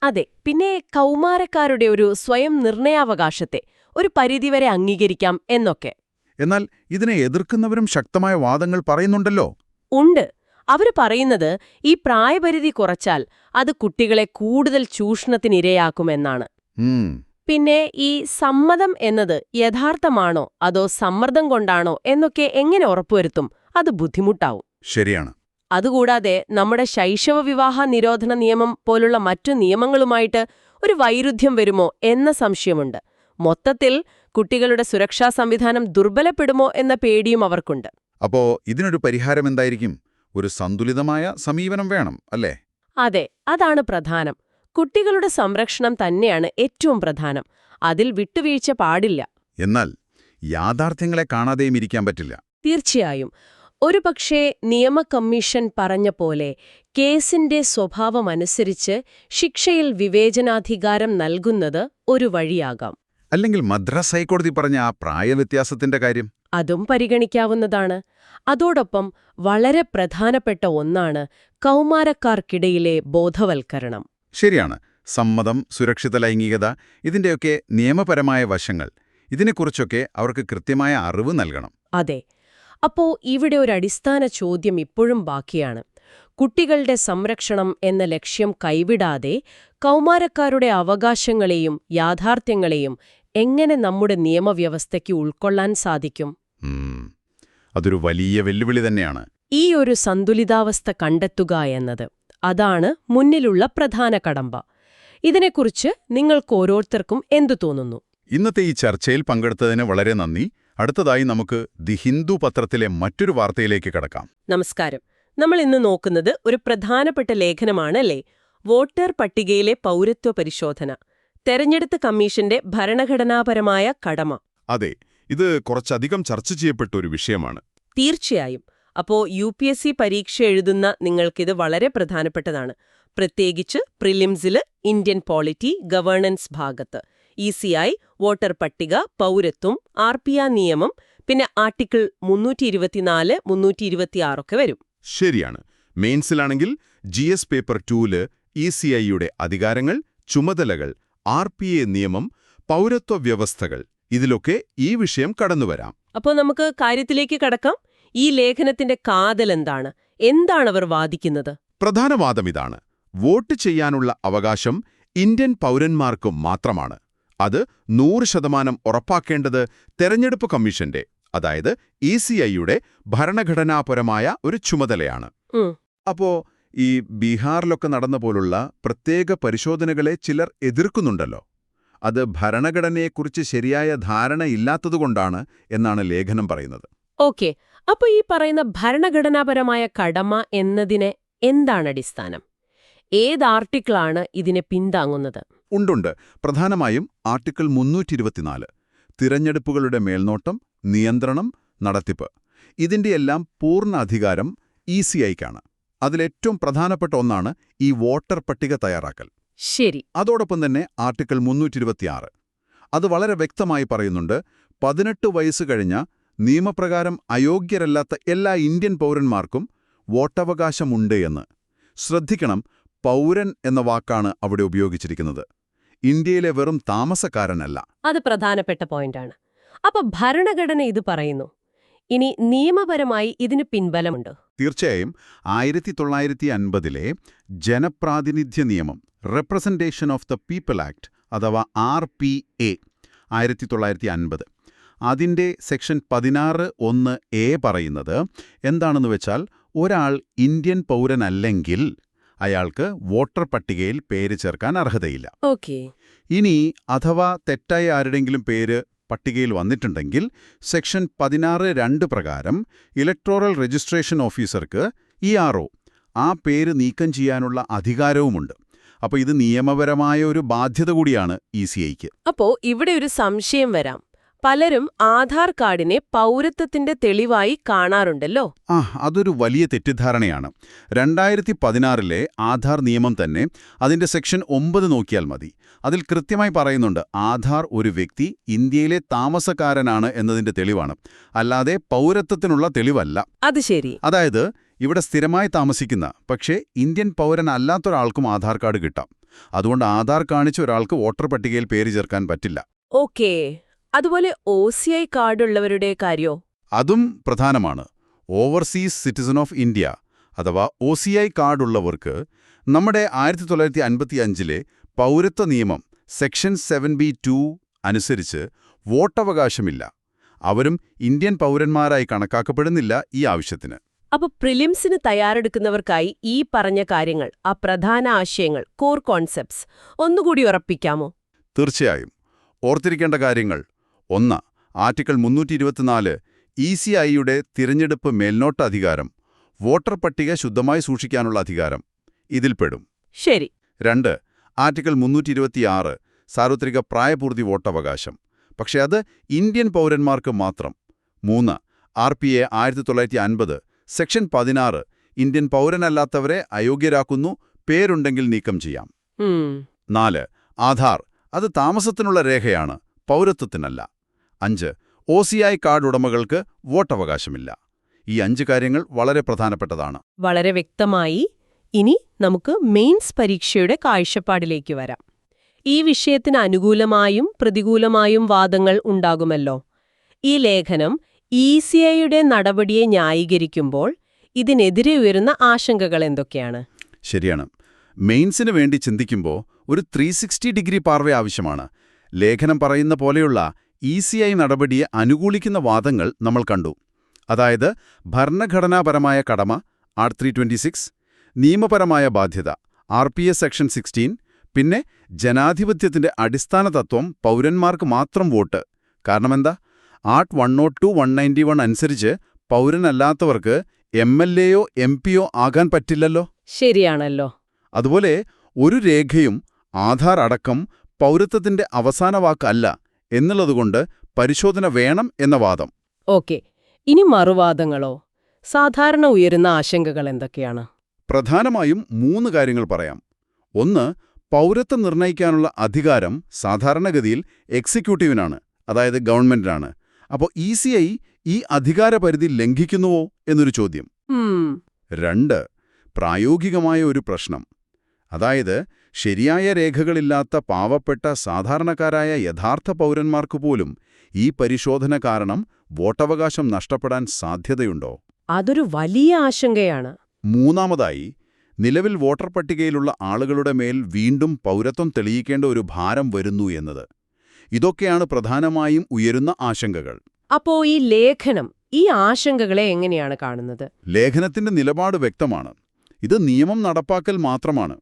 അതെ, പിന്നെ കൗമാരക്കാരുടെ ഒരു സ്വയം നിർണയാവകാശത്തെ ഒരു പരിധിവരെ അംഗീകരിക്കാം എന്നൊക്കെ. എന്നാൽ ഇതിനെ എതിർക്കുന്നവരും ശക്തമായ വാദങ്ങൾ പറയുന്നുണ്ടല്ലോ. ഉണ്ട്. അവര് പറയുന്നത് ഈ പ്രായപരിധി കുറച്ചാൽ അത് കുട്ടികളെ കൂടുതൽ ചൂഷണത്തിനിരയാക്കുമെന്നാണ്. പിന്നെ ഈ സമ്മതം എന്നത് യഥാർത്ഥമാണോ അതോ സമ്മർദ്ദം കൊണ്ടാണോ എന്നൊക്കെ എങ്ങനെ ഉറപ്പുവരുത്തും? അത് ബുദ്ധിമുട്ടാവും. ശരിയാണ്. അതുകൂടാതെ നമ്മുടെ ശൈശവ വിവാഹ നിരോധന നിയമം പോലുള്ള മറ്റു നിയമങ്ങളുമായിട്ട് ഒരു വൈരുദ്ധ്യം വരുമോ എന്ന സംശയമുണ്ട്. മൊത്തത്തിൽ കുട്ടികളുടെ സുരക്ഷാ സംവിധാനം ദുർബലപ്പെടുമോ എന്ന പേടിയും അവർക്കുണ്ട്. അപ്പോ ഇതിനൊരു പരിഹാരം എന്തായിരിക്കും? ഒരു സന്തുലിതമായ സമീപനം വേണം, അല്ലേ? അതെ, അതാണ് പ്രധാനം. കുട്ടികളുടെ സംരക്ഷണം തന്നെയാണ് ഏറ്റവും പ്രധാനം. അതിൽ വിട്ടുവീഴ്ച പാടില്ല. എന്നാൽ യാഥാർത്ഥ്യങ്ങളെ കാണാതെയും ഇരിക്കാൻ പറ്റില്ല. തീർച്ചയായും. ഒരുപക്ഷേ നിയമ കമ്മീഷൻ പറഞ്ഞ പോലെ കേസിന്റെ സ്വഭാവമനുസരിച്ച് ശിക്ഷയിൽ വിവേചനാധികാരം നൽകുന്നത് ഒരു വഴിയാകാം. അല്ലെങ്കിൽ മദ്രാസ് ഹൈക്കോടതി പറഞ്ഞ ആ പ്രായവ്യത്യാസത്തിന്റെ കാര്യം, അതും പരിഗണിക്കാവുന്നതാണ്. അതോടൊപ്പം വളരെ പ്രധാനപ്പെട്ട ഒന്നാണ് കൗമാരക്കാർക്കിടയിലെ ബോധവൽക്കരണം. ശരിയാണ്. സമ്മതം, സുരക്ഷിത ലൈംഗികത, ഇതിന്റെയൊക്കെ നിയമപരമായ വശങ്ങൾ, ഇതിനെക്കുറിച്ചൊക്കെ അവർക്ക് കൃത്യമായ അറിവ് നൽകണം. അതെ. അപ്പോ ഇവിടെ ഒരു അടിസ്ഥാന ചോദ്യം ഇപ്പോഴും ബാക്കിയാണ്. കുട്ടികളുടെ സംരക്ഷണം എന്ന ലക്ഷ്യം കൈവിടാതെ കൗമാരക്കാരുടെ അവകാശങ്ങളെയും യാഥാർത്ഥ്യങ്ങളെയും എങ്ങനെ നമ്മുടെ നിയമവ്യവസ്ഥയ്ക്ക് ഉൾക്കൊള്ളാൻ സാധിക്കും? അതൊരു വലിയ വെല്ലുവിളി തന്നെയാണ്. ഈ ഒരു സന്തുലിതാവസ്ഥ കണ്ടെത്തുക എന്നത്, അതാണ് മുന്നിലുള്ള പ്രധാന കടമ്പ. ഇതിനെക്കുറിച്ച് നിങ്ങൾക്കോരോരുത്തർക്കും എന്തു തോന്നുന്നു? ഇന്നത്തെ ഈ ചർച്ചയിൽ പങ്കെടുത്തതിന് വളരെ നന്ദി. അടുത്തതായി നമുക്ക് ദി ഹിന്ദു പത്രത്തിലെ മറ്റൊരു വാർത്തയിലേക്ക് കടക്കാം. നമസ്കാരം. നമ്മൾ ഇന്ന് നോക്കുന്നത് ഒരു പ്രധാനപ്പെട്ട ലേഖനമാണ് അല്ലേ? വോട്ടർ പട്ടികയിലെ പൗരത്വ പരിശോധന, തെരഞ്ഞെടുപ്പ് കമ്മീഷന്റെ ഭരണഘടനാപരമായ കടമ. അതെ, ഇത് കുറച്ചധികം ചർച്ച ചെയ്യപ്പെട്ട ഒരു വിഷയമാണ്. തീർച്ചയായും. അപ്പോ UPSC പരീക്ഷ എഴുതുന്ന നിങ്ങൾക്കിത് വളരെ പ്രധാനപ്പെട്ടതാണ്. പ്രത്യേകിച്ച് പ്രിലിംസില് ഇന്ത്യൻ പോളിറ്റി, ഗവേണൻസ് ഭാഗത്ത് ECI, വോട്ടർ പട്ടിക, പൗരത്വം, RPR നിയമം, പിന്നെ ആർട്ടിക്കിൾ 324, 326 ഒക്കെ വരും. ശരിയാണ്. മെയിൻസിലാണെങ്കിൽ GS പേപ്പർ 2-ല് ECIയുടെ അധികാരങ്ങൾ, ചുമതലകൾ, RPA നിയമം, പൗരത്വ വ്യവസ്ഥകൾ, ഇതിലൊക്കെ ഈ വിഷയം കടന്നുവരാം. അപ്പോൾ നമുക്ക് കാര്യത്തിലേക്ക് കടക്കാം. ഈ ലേഖനത്തിന്റെ കാതലെന്താണ്? എന്താണവർ വാദിക്കുന്നത്? പ്രധാന വാദം ഇതാണ്: വോട്ട് ചെയ്യാനുള്ള അവകാശം ഇന്ത്യൻ പൗരന്മാർക്ക് മാത്രമാണ്. അത് 100% ഉറപ്പാക്കേണ്ടത് തെരഞ്ഞെടുപ്പ് കമ്മീഷന്റെ, അതായത് ECIയുടെ ഭരണഘടനാപരമായ ഒരു ചുമതലയാണ്. അപ്പോ ഈ ബീഹാറിലൊക്കെ നടന്ന പോലുള്ള പ്രത്യേക പരിശോധനകളെ ചിലർ എതിർക്കുന്നുണ്ടല്ലോ. അത് ഭരണഘടനയെക്കുറിച്ച് ശരിയായ ധാരണയില്ലാത്തതുകൊണ്ടാണ് എന്നാണ് ലേഖനം പറയുന്നത്. ഓക്കെ, അപ്പൊ ഈ പറയുന്ന ഭരണഘടനാപരമായ കടമ എന്നതിന് എന്താണ് അടിസ്ഥാനം? ഏത് ആർട്ടിക്കിളാണ് ഇതിനെ പിന്താങ്ങുന്നത്? ഉണ്ടുണ്ട്. പ്രധാനമായും ആർട്ടിക്കിൾ 324, തിരഞ്ഞെടുപ്പുകളുടെ മേൽനോട്ടം, നിയന്ത്രണം, നടത്തിപ്പ്. ഇതിന്റെയെല്ലാം പൂർണ്ണ അധികാരം ECIക്കാണ്. അതിലേറ്റവും പ്രധാനപ്പെട്ട ഒന്നാണ് ഈ വോട്ടർ പട്ടിക തയ്യാറാക്കൽ. ശരി. അതോടൊപ്പം തന്നെ ആർട്ടിക്കിൾ 326. അത് വളരെ വ്യക്തമായി പറയുന്നുണ്ട്, 18 വയസ്സ് കഴിഞ്ഞ നിയമപ്രകാരം അയോഗ്യരല്ലാത്ത എല്ലാ ഇന്ത്യൻ പൗരന്മാർക്കും വോട്ടവകാശമുണ്ട് എന്ന്. ശ്രദ്ധിക്കണം, പൗരൻ എന്ന വാക്കാണ് അവിടെ ഉപയോഗിച്ചിരിക്കുന്നത്. ഇന്ത്യയിലെ വെറും താമസക്കാരനല്ല. അത് പ്രധാനപ്പെട്ട പോയിന്റാണ്. അപ്പൊ ഭരണഘടന ഇത് പറയുന്നു. ഇനി നിയമപരമായി ഇതിന് പിൻബലമുണ്ട്. തീർച്ചയായും. 1950-ലെ ജനപ്രാതിനിധ്യ നിയമം, representation of the people act അഥവാ RPA 1950, അതിൻ്റെ സെക്ഷൻ 16(1)(a) പറയുന്നത് എന്താണെന്ന് വെച്ചാൽ, ഒരാൾ ഇന്ത്യൻ പൗരനല്ലെങ്കിൽ അയാൾക്ക് വോട്ടർ പട്ടികയിൽ പേര് ചേർക്കാൻ അർഹതയില്ല. ഓക്കേ. ഇനി അഥവാ തെറ്റായ ആരുടെങ്കിലും പേര് പട്ടികയിൽ വന്നിട്ടുണ്ടെങ്കിൽ സെക്ഷൻ 16(2) പ്രകാരം ഇലക്ടോറൽ രജിസ്ട്രേഷൻ ഓഫീസർക്ക് ERO ആ പേര് നീക്കം ചെയ്യാനുള്ള അധികാരവുമുണ്ട്. അപ്പോൾ ഇത് നിയമപരമായ ഒരു ബാധ്യത കൂടിയാണ് ECIക്ക്. അപ്പോ ഇവിടെ ഒരു സംശയം വരാം. പലരും ആധാർ കാർഡിനെ പൗരത്വത്തിന്റെ തെളിവായി കാണാറുണ്ടല്ലോ. അതൊരു വലിയ തെറ്റിദ്ധാരണയാണ്. 2016-ലെ ആധാർ നിയമം തന്നെ അതിന്റെ സെക്ഷൻ 9 നോക്കിയാൽ മതി. അതിൽ കൃത്യമായി പറയുന്നുണ്ട്, ആധാർ ഒരു വ്യക്തി ഇന്ത്യയിലെ താമസക്കാരനാണ് എന്നതിന്റെ തെളിവാണ്, അല്ലാതെ പൗരത്വത്തിനുള്ള തെളിവല്ല. അത് ശരി. അതായത് ഇവിടെ സ്ഥിരമായി താമസിക്കുന്ന പക്ഷേ ഇന്ത്യൻ പൗരനല്ലാത്തൊരാൾക്കും ആധാർ കാർഡ് കിട്ടാം. അതുകൊണ്ട് ആധാർ കാണിച്ച് ഒരാൾക്ക് വോട്ടർ പട്ടികയിൽ പേര് ചേർക്കാൻ പറ്റില്ല. ഓക്കേ. അതുപോലെ OCI കാർഡുള്ളവരുടെ കാര്യോ? അതും പ്രധാനമാണ്. ഓവർസീസ് സിറ്റിസൺ ഓഫ് ഇന്ത്യ അഥവാ OCI കാർഡുള്ളവർക്ക് നമ്മുടെ 1955-ലെ പൗരത്വ നിയമം സെക്ഷൻ 7B(2) അനുസരിച്ച് വോട്ടവകാശമില്ല. അവരും ഇന്ത്യൻ പൗരന്മാരായി കണക്കാക്കപ്പെടുന്നില്ല ഈ ആവശ്യത്തിന്. അപ്പൊ പ്രിലിംസിന് തയ്യാറെടുക്കുന്നവർക്കായി ഈ പറഞ്ഞ കാര്യങ്ങൾ, ആ പ്രധാന ആശയങ്ങൾ, കോർ കോൺസെപ്റ്റ്സ് ഒന്നുകൂടി ഉറപ്പിക്കാമോ? തീർച്ചയായും. ഓർത്തിരിക്കേണ്ട കാര്യങ്ങൾ: 1. ആർട്ടിക്കിൾ 324 ECIയുടെ തിരഞ്ഞെടുപ്പ് മേൽനോട്ട അധികാരം, വോട്ടർ പട്ടിക ശുദ്ധമായി സൂക്ഷിക്കാനുള്ള അധികാരം ഇതിൽപ്പെടും. ശരി. 2. ആർട്ടിക്കിൾ 326 സാർവത്രിക പ്രായപൂർത്തി വോട്ടവകാശം, പക്ഷേ അത് ഇന്ത്യൻ പൗരന്മാർക്ക് മാത്രം. 3. RPA 1950 സെക്ഷൻ 16 ഇന്ത്യൻ പൗരനല്ലാത്തവരെ അയോഗ്യരാക്കുന്നു, പേരുണ്ടെങ്കിൽ നീക്കം ചെയ്യാം. 4. ആധാർ അത് താമസത്തിനുള്ള രേഖയാണ്, പൗരത്വത്തിനല്ല. 5. OCI കാർഡ് ഉടമകൾക്ക് വോട്ടവകാശമില്ല. ഈ 5 കാര്യങ്ങൾ വളരെ പ്രധാനപ്പെട്ടതാണ്. വളരെ വ്യക്തമായി. ഇനി നമുക്ക് മെയിൻസ് പരീക്ഷയുടെ കാഴ്ചപ്പാടിലേക്ക് വരാം. ഈ വിഷയത്തിന് അനുകൂലമായും പ്രതികൂലമായും വാദങ്ങൾ ഉണ്ടാകുമല്ലോ. ഈ ലേഖനം ECIയുടെ നടപടിയെ ന്യായീകരിക്കുമ്പോൾ ഇതിനെതിരെ ഉയരുന്ന ആശങ്കകൾ എന്തൊക്കെയാണ്? ശരിയാണ്. മെയിൻസിന് വേണ്ടി ചിന്തിക്കുമ്പോൾ ഒരു 360 ഡിഗ്രി പാർവ ആവശ്യമാണ്. ലേഖനം പറയുന്ന പോലെയുള്ള ECI നടപടിയെ അനുകൂലിക്കുന്ന വാദങ്ങൾ നമ്മൾ കണ്ടു. അതായത് ഭരണഘടനാപരമായ കടമ Art 326, നിയമപരമായ ബാധ്യത RPA സെക്ഷൻ 16, പിന്നെ ജനാധിപത്യത്തിന്റെ അടിസ്ഥാന തത്വം പൗരന്മാർക്ക് മാത്രം വോട്ട്. കാരണമെന്താ? Art 102, 191 അനുസരിച്ച് പൗരനല്ലാത്തവർക്ക് MLAയോ MP യോ ആകാൻ പറ്റില്ലല്ലോ. ശരിയാണല്ലോ. അതുപോലെ ഒരു രേഖയും ആധാർ അടക്കം പൗരത്വത്തിന്റെ അവസാന വാക്കല്ല എന്നുള്ളതുകൊണ്ട് പരിശോധന വേണം എന്ന വാദം. ഓക്കെ, ഇനി മറുവാദങ്ങളോ? സാധാരണ ഉയരുന്ന ആശങ്കകൾ എന്തൊക്കെയാണ്? പ്രധാനമായും 3 കാര്യങ്ങൾ പറയാം. ഒന്ന്, പൗരത്വം നിർണ്ണയിക്കാനുള്ള അധികാരം സാധാരണഗതിയിൽ എക്സിക്യൂട്ടീവിനാണ്, അതായത് ഗവൺമെന്റിനാണ്. അപ്പോൾ ECI ഈ അധികാരപരിധി ലംഘിക്കുന്നുവോ എന്നൊരു ചോദ്യം. 2, പ്രായോഗികമായ ഒരു പ്രശ്നം. അതായത് ശരിയായ രേഖകളില്ലാത്ത പാവപ്പെട്ട സാധാരണക്കാരായ യഥാർത്ഥ പൗരന്മാർക്ക് പോലും ഈ പരിശോധന കാരണം വോട്ടവകാശം നഷ്ടപ്പെടാൻ സാധ്യതയുണ്ടോ? അതൊരു വലിയ ആശങ്കയാണ്. മൂന്നാമതായി, നിലവിൽ വോട്ടർ പട്ടികയിലുള്ള ആളുകളുടെ മേൽ വീണ്ടും പൗരത്വം തെളിയിക്കേണ്ട ഒരു ഭാരം വരുന്നു എന്നത്. ഇതൊക്കെയാണ് പ്രധാനമായും ഉയരുന്ന ആശങ്കകൾ. അപ്പോ ഈ ലേഖനം ഈ ആശങ്കകളെ എങ്ങനെയാണ് കാണുന്നത്? ലേഖനത്തിന്റെ നിലപാട് വ്യക്തമാണ്. ഇത് നിയമം നടപ്പാക്കൽ മാത്രമാണ്.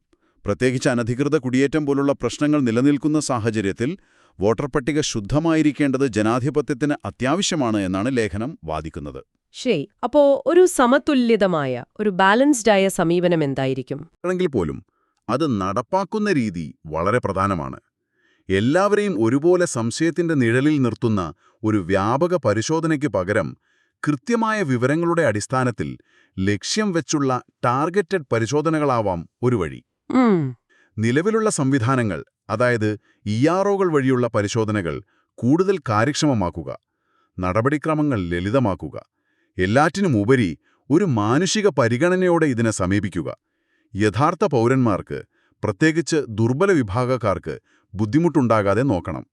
പ്രത്യേകിച്ച് അനധികൃത കുടിയേറ്റം പോലുള്ള പ്രശ്നങ്ങൾ നിലനിൽക്കുന്ന സാഹചര്യത്തിൽ വോട്ടർ പട്ടിക ശുദ്ധമായിരിക്കേണ്ടത് ജനാധിപത്യത്തിന് അത്യാവശ്യമാണ് എന്നാണ് ലേഖനം വാദിക്കുന്നത്. ശരി, അപ്പോ ഒരു സമതുല്യതമായ ഒരു ബാലൻസ്ഡായ സമീപനം എന്തായിരിക്കും? ആണെങ്കിൽ പോലും അത് നടപ്പാക്കുന്ന രീതി വളരെ പ്രധാനമാണ്. എല്ലാവരെയും ഒരുപോലെ സംശയത്തിന്റെ നിഴലിൽ നിർത്തുന്ന ഒരു വ്യാപക പരിശോധനയ്ക്ക് പകരം കൃത്യമായ വിവരങ്ങളുടെ അടിസ്ഥാനത്തിൽ ലക്ഷ്യം വെച്ചുള്ള ടാർഗറ്റഡ് പരിശോധനകളാവാം ഒരു വഴി. നിലവിലുള്ള സംവിധാനങ്ങൾ, അതായത് EROകൾ വഴിയുള്ള പരിശോധനകൾ കൂടുതൽ കാര്യക്ഷമമാക്കുക, നടപടിക്രമങ്ങൾ ലളിതമാക്കുക, എല്ലാറ്റിനുമുപരി ഒരു മാനുഷിക പരിഗണനയോടെ ഇതിനെ സമീപിക്കുക. യഥാർത്ഥ പൗരന്മാർക്ക്, പ്രത്യേകിച്ച് ദുർബല വിഭാഗക്കാർക്ക് ബുദ്ധിമുട്ടുണ്ടാകാതെ നോക്കണം.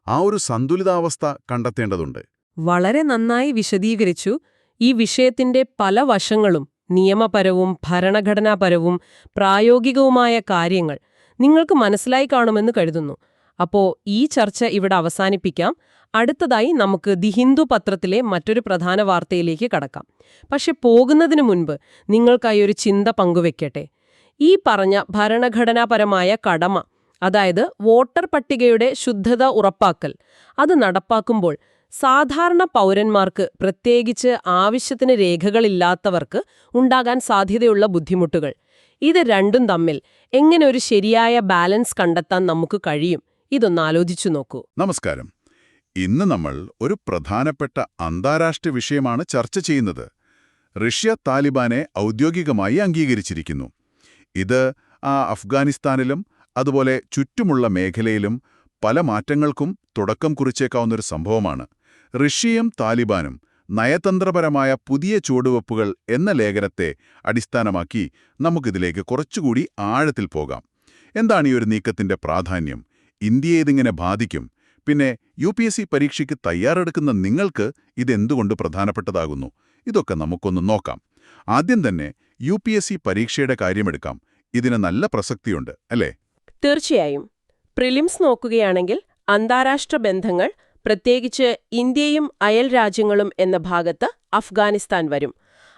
ആ ഒരു സന്തുലിതാവസ്ഥ കണ്ടെത്തേണ്ടതുണ്ട്. വളരെ നന്നായി വിശദീകരിച്ചു. ഈ വിഷയത്തിന്റെ പല വശങ്ങളും, നിയമപരവും ഭരണഘടനാപരവും പ്രായോഗികവുമായ കാര്യങ്ങൾ നിങ്ങൾക്ക് മനസ്സിലായി കാണുമെന്ന് കരുതുന്നു. അപ്പോ ഈ ചർച്ച ഇവിടെ അവസാനിപ്പിക്കാം. അടുത്തതായി നമുക്ക് ദി ഹിന്ദു പത്രത്തിലെ മറ്റൊരു പ്രധാന വാർത്തയിലേക്ക് കടക്കാം. പക്ഷെ പോകുന്നതിനു മുൻപ് നിങ്ങൾക്കായി ഒരു ചിന്ത പങ്കുവെക്കട്ടെ. ഈ പറഞ്ഞ ഭരണഘടനാപരമായ കടമ, അതായത് വോട്ടർ പട്ടികയുടെ ശുദ്ധത ഉറപ്പാക്കൽ, അത് നടപ്പാക്കുമ്പോൾ സാധാരണ പൗരന്മാർക്ക്, പ്രത്യേകിച്ച് ആവശ്യത്തിന് രേഖകളില്ലാത്തവർക്ക് ഉണ്ടാകാൻ സാധ്യതയുള്ള ബുദ്ധിമുട്ടുകൾ, ഇത് രണ്ടും തമ്മിൽ എങ്ങനെ ഒരു ശരിയായ ബാലൻസ് കണ്ടെത്താൻ നമുക്ക് കഴിയും? ഇതൊന്ന് ആലോചിച്ചു നോക്കൂ. നമസ്കാരം. ഇന്ന് നമ്മൾ ഒരു പ്രധാനപ്പെട്ട അന്താരാഷ്ട്ര വിഷയമാണ് ചർച്ച ചെയ്യുന്നത്. റഷ്യ താലിബാനെ ഔദ്യോഗികമായി അംഗീകരിച്ചിരിക്കുന്നു. ഇത് അഫ്ഗാനിസ്ഥാനിലും അതുപോലെ ചുറ്റുമുള്ള മേഖലയിലും പല മാറ്റങ്ങൾക്കും തുടക്കം കുറിച്ചേക്കാവുന്നൊരു സംഭവമാണ്. റഷ്യയും താലിബാനും നയതന്ത്രപരമായ പുതിയ ചുവടുവെപ്പുകൾ എന്ന ലേഖനത്തെ അടിസ്ഥാനമാക്കി നമുക്കിതിലേക്ക് കുറച്ചുകൂടി ആഴത്തിൽ പോകാം. എന്താണ് ഈ ഒരു നീക്കത്തിന്റെ പ്രാധാന്യം? ഇന്ത്യയെ ഇതിങ്ങനെ ബാധിക്കും? പിന്നെ UPSC പരീക്ഷയ്ക്ക് തയ്യാറെടുക്കുന്ന നിങ്ങൾക്ക് ഇതെന്തുകൊണ്ട് പ്രധാനപ്പെട്ടതാകുന്നു? ഇതൊക്കെ നമുക്കൊന്ന് നോക്കാം. ആദ്യം തന്നെ UPSC പരീക്ഷയുടെ കാര്യമെടുക്കാം. ഇതിന് നല്ല പ്രസക്തിയുണ്ട്, അല്ലേ? തീർച്ചയായും. പ്രിലിംസ് നോക്കുകയാണെങ്കിൽ അന്താരാഷ്ട്ര ബന്ധങ്ങൾ, പ്രത്യേകിച്ച് ഇന്ത്യയും അയൽ രാജ്യങ്ങളും എന്ന ഭാഗത്ത് അഫ്ഗാനിസ്ഥാൻ വരും.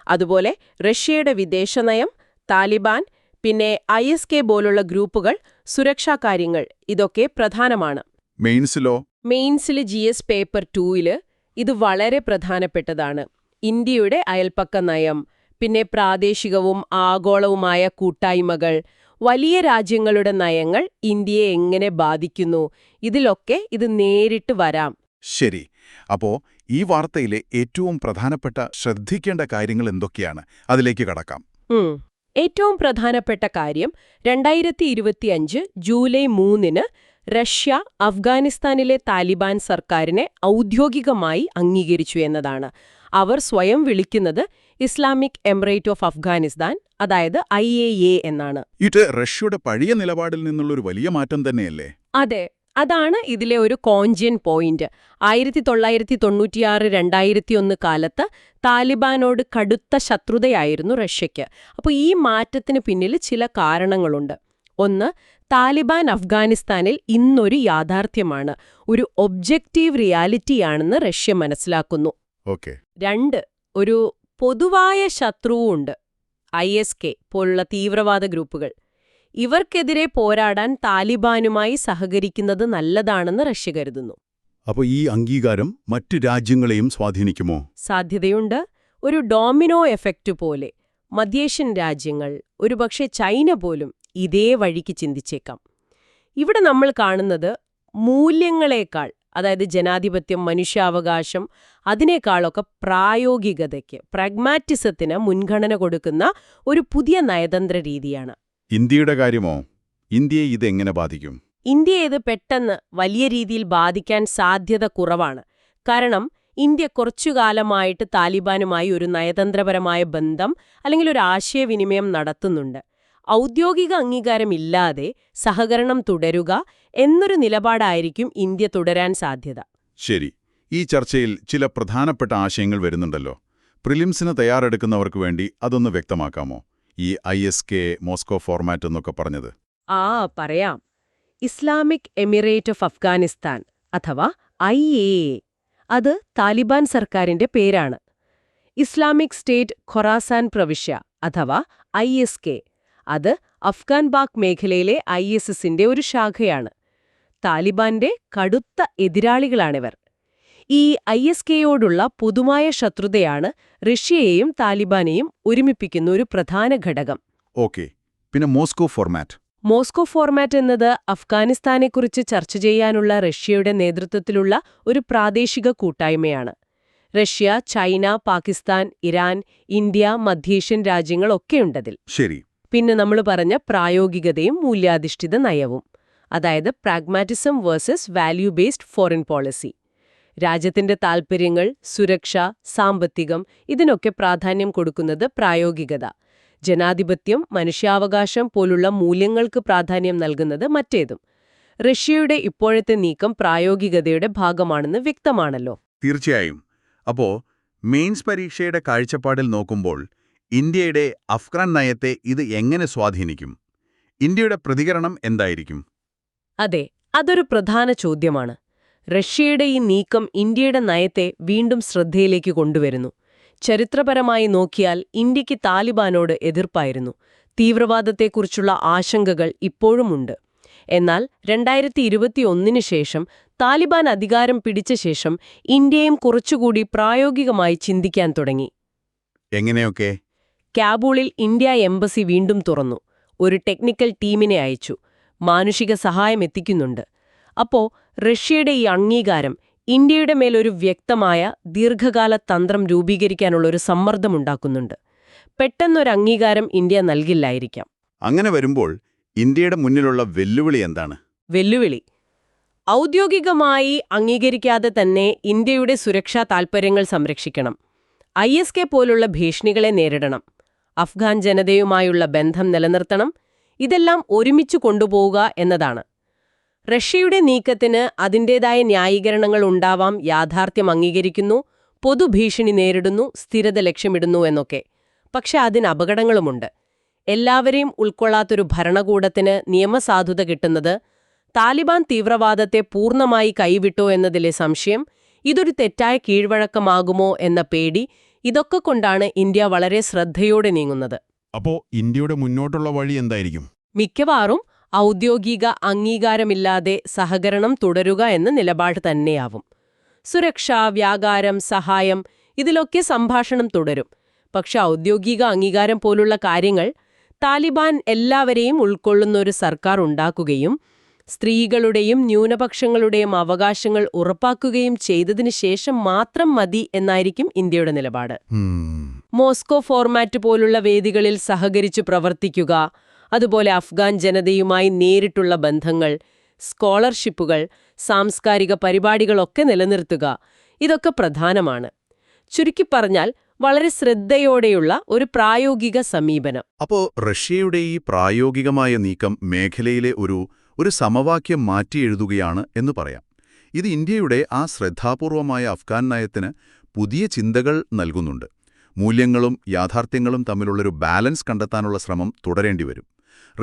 അതുപോലെ റഷ്യയുടെ വിദേശനയം, താലിബാൻ, പിന്നെ ISK പോലുള്ള ഗ്രൂപ്പുകൾ, സുരക്ഷാ കാര്യങ്ങൾ, ഇതൊക്കെ പ്രധാനമാണ്. മെയിൻസിലോ? മെയിൻസിൽ GS പേപ്പർ 2 ഇത് വളരെ പ്രധാനപ്പെട്ടതാണ്. ഇന്ത്യയുടെ അയൽപ്പക്ക നയം, പിന്നെ പ്രാദേശികവും ആഗോളവുമായ കൂട്ടായ്മകൾ, വലിയ രാജ്യങ്ങളുടെ നയങ്ങൾ ഇന്ത്യയെ എങ്ങനെ ബാധിക്കുന്നു, ഇതിലൊക്കെ ഇത് നേരിട്ട് വരാം. ശരി. അപ്പോ ഈ വാർത്തയിലെ ഏറ്റവും പ്രധാനപ്പെട്ട ശ്രദ്ധിക്കേണ്ട കാര്യങ്ങൾ എന്തൊക്കെയാണ്? അതിലേക്ക് കടക്കാം. ഏറ്റവും പ്രധാനപ്പെട്ട കാര്യം 2025 ജൂലൈ 3 റഷ്യ അഫ്ഗാനിസ്ഥാനിലെ താലിബാൻ സർക്കാരിനെ ഔദ്യോഗികമായി അംഗീകരിച്ചു എന്നതാണ്. അവർ സ്വയം വിളിക്കുന്നത് ഇസ്ലാമിക് എമിറേറ്റ് ഓഫ് അഫ്ഗാനിസ്ഥാൻ, അതായത് IAA എന്നാണ്. ഇത് റഷ്യയുടെ പഴയ നിലപാടിൽ നിന്നുള്ളൊരു വലിയ മാറ്റം തന്നെയല്ലേ? അതെ, അതാണ് ഇതിലെ ഒരു കോഞ്ചിയൻ പോയിന്റ്. 1996-2001 കാലത്ത് താലിബാനോട് കടുത്ത ശത്രുതയായിരുന്നു റഷ്യയ്ക്ക്. അപ്പോൾ ഈ മാറ്റത്തിന് പിന്നിൽ ചില കാരണങ്ങളുണ്ട്. ഒന്ന്, താലിബാൻ അഫ്ഗാനിസ്ഥാനിൽ ഇന്നൊരു യാഥാർത്ഥ്യമാണ്, ഒരു ഒബ്ജക്റ്റീവ് റിയാലിറ്റിയാണെന്ന് റഷ്യ മനസ്സിലാക്കുന്നു. ഓക്കെ. 2, ഒരു പൊതുവായ ശത്രുവുണ്ട്, ISK പോലുള്ള തീവ്രവാദ ഗ്രൂപ്പുകൾ. ഇവർക്കെതിരെ പോരാടാൻ താലിബാനുമായി സഹകരിക്കുന്നത് നല്ലതാണെന്ന് റഷ്യ കരുതുന്നു. അപ്പോൾ ഈ അംഗീകാരം മറ്റു രാജ്യങ്ങളെയും സ്വാധീനിക്കുമോ? സാധ്യതയുണ്ട്. ഒരു ഡോമിനോ എഫക്റ്റ് പോലെ മധ്യേഷ്യൻ രാജ്യങ്ങൾ, ഒരുപക്ഷെ ചൈന പോലും ഇതേ വഴിക്ക് ചിന്തിച്ചേക്കാം. ഇവിടെ നമ്മൾ കാണുന്നത് മൂല്യങ്ങളെക്കാൾ, അതായത് ജനാധിപത്യം, മനുഷ്യാവകാശം, അതിനേക്കാളൊക്കെ പ്രായോഗികതയ്ക്ക്, പ്രാഗ്മാറ്റിസത്തിന് മുൻഗണന കൊടുക്കുന്ന ഒരു പുതിയ നയതന്ത്ര രീതിയാണ്. ഇന്ത്യയുടെ കാര്യമോ? ഇന്ത്യയെ ഇതെങ്ങനെ ബാധിക്കും? ഇന്ത്യയെ ഇത് പെട്ടെന്ന് വലിയ രീതിയിൽ ബാധിക്കാൻ സാധ്യത കുറവാണ്. കാരണം ഇന്ത്യ കുറച്ചുകാലമായിട്ട് താലിബാനുമായി ഒരു നയതന്ത്രപരമായ ബന്ധം അല്ലെങ്കിൽ ഒരു ആശയവിനിമയം നടത്തുന്നുണ്ട്. ഔദ്യോഗിക അംഗീകാരമില്ലാതെ സഹകരണം തുടരുക എന്നൊരു നിലപാടായിരിക്കും ഇന്ത്യ തുടരാൻ സാധ്യത. ശരി, ഈ ചർച്ചയിൽ ചില പ്രധാനപ്പെട്ട ആശയങ്ങൾ വരുന്നുണ്ടല്ലോ. പ്രിലിംസിന് തയ്യാറെടുക്കുന്നവർക്ക് വേണ്ടി അതൊന്ന് വ്യക്തമാക്കാമോ? ഈ ISK, മോസ്കോ ഫോർമാറ്റ് എന്നൊക്കെ പറഞ്ഞത്. പറയാം. ഇസ്ലാമിക് എമിറേറ്റ് ഓഫ് അഫ്ഗാനിസ്ഥാൻ അഥവാ IAA, അത് താലിബാൻ സർക്കാരിന്റെ പേരാണ്. ഇസ്ലാമിക് സ്റ്റേറ്റ് ഖൊറാസാൻ പ്രവിശ്യ അഥവാ ISK, അത് അഫ്ഗാൻ ബാക്ക് മേഖലയിലെ ISSന്റെ ഒരു ശാഖയാണ്. താലിബാന്റെ കടുത്ത എതിരാളികളാണിവർ. ഈ ISKയോടുള്ള പൊതുവായ ശത്രുതയാണ് റഷ്യയെയും താലിബാനെയും ഒരുമിപ്പിക്കുന്ന ഒരു പ്രധാന ഘടകം. ഓക്കെ, പിന്നെ മോസ്കോ ഫോർമാറ്റ്. മോസ്കോ ഫോർമാറ്റ് എന്നത് അഫ്ഗാനിസ്ഥാനെക്കുറിച്ച് ചർച്ച ചെയ്യാനുള്ള റഷ്യയുടെ നേതൃത്വത്തിലുള്ള ഒരു പ്രാദേശിക കൂട്ടായ്മയാണ്. Russia, China, Pakistan, Iran, India, മധ്യേഷ്യൻ രാജ്യങ്ങളൊക്കെയുണ്ടതിൽ. ശരി. പിന്നെ നമ്മൾ പറഞ്ഞ പ്രായോഗികതയും മൂല്യാധിഷ്ഠിത നയവും, അതായത് pragmatism versus value based foreign policy. രാജ്യത്തിന്റെ താൽപ്പര്യങ്ങൾ, സുരക്ഷ, സാമ്പത്തികം, ഇതിനൊക്കെ പ്രാധാന്യം കൊടുക്കുന്നത് പ്രായോഗികത. ജനാധിപത്യം, മനുഷ്യാവകാശം പോലുള്ള മൂല്യങ്ങൾക്ക് പ്രാധാന്യം നൽകുന്നത് മറ്റേതും. റഷ്യയുടെ ഇപ്പോഴത്തെ നീക്കം പ്രായോഗികതയുടെ ഭാഗമാണെന്ന് വ്യക്തമാണല്ലോ. തീർച്ചയായും. അപ്പോ മെയിൻസ് പരീക്ഷയുടെ കാഴ്ചപ്പാടിൽ നോക്കുമ്പോൾ ഇന്ത്യയുടെ അഫ്ഗാൻ നയത്തെ ഇത് എങ്ങനെ സ്വാധീനിക്കും? ഇന്ത്യയുടെ പ്രതികരണം എന്തായിരിക്കും? അതെ, അതൊരു പ്രധാന ചോദ്യമാണ്. റഷ്യയുടെ ഈ നീക്കം ഇന്ത്യയുടെ നയത്തെ വീണ്ടും ശ്രദ്ധയിലേക്ക് കൊണ്ടുവരുന്നു. ചരിത്രപരമായി നോക്കിയാൽ ഇന്ത്യക്ക് താലിബാനോട് എതിർപ്പായിരുന്നു. തീവ്രവാദത്തെക്കുറിച്ചുള്ള ആശങ്കകൾ ഇപ്പോഴുമുണ്ട്. എന്നാൽ 2021 ശേഷം, താലിബാൻ അധികാരം പിടിച്ച ശേഷം ഇന്ത്യയും കുറച്ചുകൂടി പ്രായോഗികമായി ചിന്തിക്കാൻ തുടങ്ങി. എങ്ങനെയൊക്കെ? കാബൂളിൽ ഇന്ത്യ എംബസി വീണ്ടും തുറന്നു. ഒരു ടെക്നിക്കൽ ടീമിനെ അയച്ചു. മാനുഷിക സഹായം എത്തിക്കുന്നുണ്ട്. അപ്പോ റഷ്യയുടെ ഈ അംഗീകാരം ഇന്ത്യയുടെ മേലൊരു വ്യക്തമായ ദീർഘകാല തന്ത്രം രൂപീകരിക്കാനുള്ളൊരു സമ്മർദ്ദമുണ്ടാക്കുന്നുണ്ട്. പെട്ടെന്നൊരു അംഗീകാരം ഇന്ത്യ നൽകില്ലായിരിക്കാം. അങ്ങനെ വരുമ്പോൾ ഇന്ത്യയുടെ മുന്നിലുള്ള വെല്ലുവിളി എന്താണ്? വെല്ലുവിളി ഔദ്യോഗികമായി അംഗീകരിക്കാതെ തന്നെ ഇന്ത്യയുടെ സുരക്ഷാ താൽപ്പര്യങ്ങൾ സംരക്ഷിക്കണം. ISK പോലുള്ള ഭീഷണികളെ നേരിടണം. അഫ്ഗാൻ ജനതയുമായുള്ള ബന്ധം നിലനിർത്തണം. ഇതെല്ലാം ഒരുമിച്ചു കൊണ്ടുപോവുക എന്നതാണ്. റഷ്യയുടെ നീക്കത്തിന് അതിൻ്റേതായ ന്യായീകരണങ്ങൾ ഉണ്ടാവാം. യാഥാർത്ഥ്യം അംഗീകരിക്കുന്നു, പൊതുഭീഷണി നേരിടുന്നു, സ്ഥിരത ലക്ഷ്യമിടുന്നു എന്നൊക്കെ. പക്ഷെ അതിന് അപകടങ്ങളുമുണ്ട്. എല്ലാവരെയും ഉൾക്കൊള്ളാത്തൊരു ഭരണകൂടത്തിന് നിയമസാധുത കിട്ടുന്നത് താലിബാൻ തീവ്രവാദത്തെ പൂർണ്ണമായി കൈവിട്ടോ എന്നതിലെ സംശയം, ഇതൊരു തെറ്റായ കീഴ്വഴക്കമാകുമോ എന്ന പേടി, ഇതൊക്കെ കൊണ്ടാണ് ഇന്ത്യ വളരെ ശ്രദ്ധയോടെ നീങ്ങുന്നത്. അപ്പോ ഇന്ത്യയുടെ മുന്നോട്ടുള്ള വഴി എന്തായിരിക്കും? മിക്കവാറും ഔദ്യോഗിക അംഗീകാരമില്ലാതെ സഹകരണം തുടരുക എന്ന നിലപാട് തന്നെയാവും. സുരക്ഷ, വ്യാപാരം, സഹായം, ഇതിലൊക്കെ സംഭാഷണം തുടരും. പക്ഷെ ഔദ്യോഗിക അംഗീകാരം പോലുള്ള കാര്യങ്ങൾ, താലിബാൻ എല്ലാവരെയും ഉൾക്കൊള്ളുന്ന ഒരു സർക്കാർ ഉണ്ടാക്കുകയും സ്ത്രീകളുടെയും ന്യൂനപക്ഷങ്ങളുടെയും അവകാശങ്ങൾ ഉറപ്പാക്കുകയും ചെയ്തതിനു ശേഷം മാത്രം മതി എന്നായിരിക്കും ഇന്ത്യയുടെ നിലപാട്. മോസ്കോ ഫോർമാറ്റ് പോലുള്ള വേദികളിൽ സഹകരിച്ചു പ്രവർത്തിക്കുക, അതുപോലെ അഫ്ഗാൻ ജനതയുമായി നേരിട്ടുള്ള ബന്ധങ്ങൾ, സ്കോളർഷിപ്പുകൾ, സാംസ്കാരിക പരിപാടികളൊക്കെ നിലനിർത്തുക, ഇതൊക്കെ പ്രധാനമാണ്. ചുരുക്കിപ്പറഞ്ഞാൽ വളരെ ശ്രദ്ധയോടെയുള്ള ഒരു പ്രായോഗിക സമീപനം. അപ്പോ റഷ്യയുടെ ഈ പ്രായോഗികമായ നീക്കം മേഖലയിലെ ഒരു സമവാക്യം മാറ്റിയെഴുതുകയാണ് എന്ന് പറയാം. ഇത് ഇന്ത്യയുടെ ആ ശ്രദ്ധാപൂർവമായ അഫ്ഗാൻ നയത്തിന് പുതിയ ചിന്തകൾ നൽകുന്നുണ്ട്. മൂല്യങ്ങളും യാഥാർത്ഥ്യങ്ങളും തമ്മിലുള്ളൊരു ബാലൻസ് കണ്ടെത്താനുള്ള ശ്രമം തുടരേണ്ടിവരും.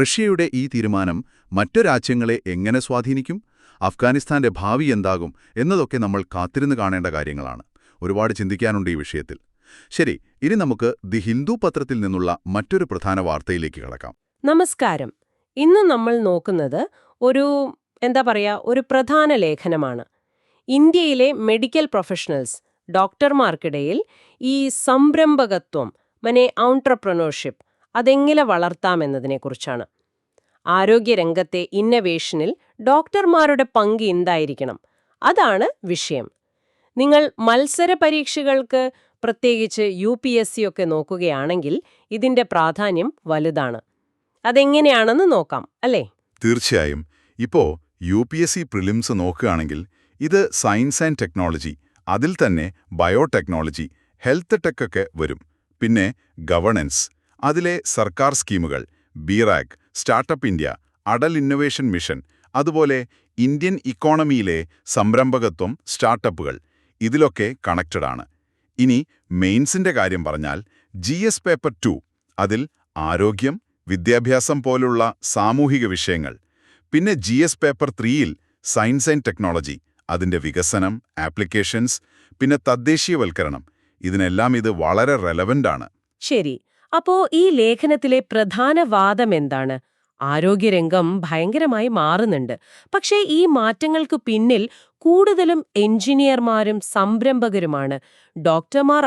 റഷ്യയുടെ ഈ തീരുമാനം മറ്റു രാജ്യങ്ങളെ എങ്ങനെ സ്വാധീനിക്കും, അഫ്ഗാനിസ്ഥാന്റെ ഭാവി എന്താകും എന്നതൊക്കെ നമ്മൾ കാത്തിരുന്ന് കാണേണ്ട കാര്യങ്ങളാണ്. ഒരുപാട് ചിന്തിക്കാനുണ്ട് ഈ വിഷയത്തിൽ. ശരി, ഇനി നമുക്ക് ദി ഹിന്ദു പത്രത്തിൽ നിന്നുള്ള മറ്റൊരു പ്രധാന വാർത്തയിലേക്ക് കടക്കാം. നമസ്കാരം. ഇന്ന് നമ്മൾ നോക്കുന്നത് ഒരു പ്രധാന ലേഖനമാണ്. ഇന്ത്യയിലെ മെഡിക്കൽ പ്രൊഫഷണൽസ്, ഡോക്ടർമാർക്കിടയിൽ ഈ സംരംഭകത്വം ഓൺട്രപ്രനോർഷിപ്പ് അതെങ്ങനെ വളർത്താമെന്നതിനെക്കുറിച്ചാണ്. ആരോഗ്യരംഗത്തെ ഇന്നവേഷനിൽ ഡോക്ടർമാരുടെ പങ്ക് എന്തായിരിക്കണം, അതാണ് വിഷയം. നിങ്ങൾ മത്സര പരീക്ഷകൾക്ക്, പ്രത്യേകിച്ച് UPSC ഒക്കെ നോക്കുകയാണെങ്കിൽ ഇതിന്റെ പ്രാധാന്യം വലുതാണ്. അതെങ്ങനെയാണെന്ന് നോക്കാം, അല്ലേ? തീർച്ചയായും. ഇപ്പോ UPSC പ്രിലിംസ് നോക്കുകയാണെങ്കിൽ ഇത് സയൻസ് ആൻഡ് ടെക്നോളജി, അതിൽ തന്നെ ബയോടെക്നോളജി, ഹെൽത്ത് ടെക് ഒക്കെ വരും. പിന്നെ ഗവേണൻസ്, അതിലെ സർക്കാർ സ്കീമുകൾ, BRAC, startup India, Atal innovation mission, അതുപോലെ ഇന്ത്യൻ ഇക്കോണമിയിലെ സംരംഭകത്വം, സ്റ്റാർട്ടപ്പുകൾ, ഇതിലൊക്കെ കണക്റ്റഡ് ആണ്. ഇനി മെയിൻസിന്റെ കാര്യം പറഞ്ഞാൽ GS പേപ്പർ 2, അതിൽ ആരോഗ്യം, വിദ്യാഭ്യാസം പോലുള്ള സാമൂഹിക വിഷയങ്ങൾ. പിന്നെ GS പേപ്പർ 3ൽ സയൻസ് ആൻഡ് ടെക്നോളജി, അതിന്റെ വികസനം, ആപ്ലിക്കേഷൻസ്, പിന്നെ തദ്ദേശീയവൽക്കരണം, ഇതിനെല്ലാം ഇത് വളരെ റെലവൻ്റ് ആണ്. ശരി. അപ്പോ ഈ ലേഖനത്തിലെ പ്രധാന വാദം എന്താണ്? ആരോഗ്യരംഗം ഭയങ്കരമായി മാറുന്നുണ്ട്. പക്ഷേ ഈ മാറ്റങ്ങൾക്ക് പിന്നിൽ കൂടുതലും എഞ്ചിനീയർമാരും സംരംഭകരുമാണ്. ഡോക്ടർമാർ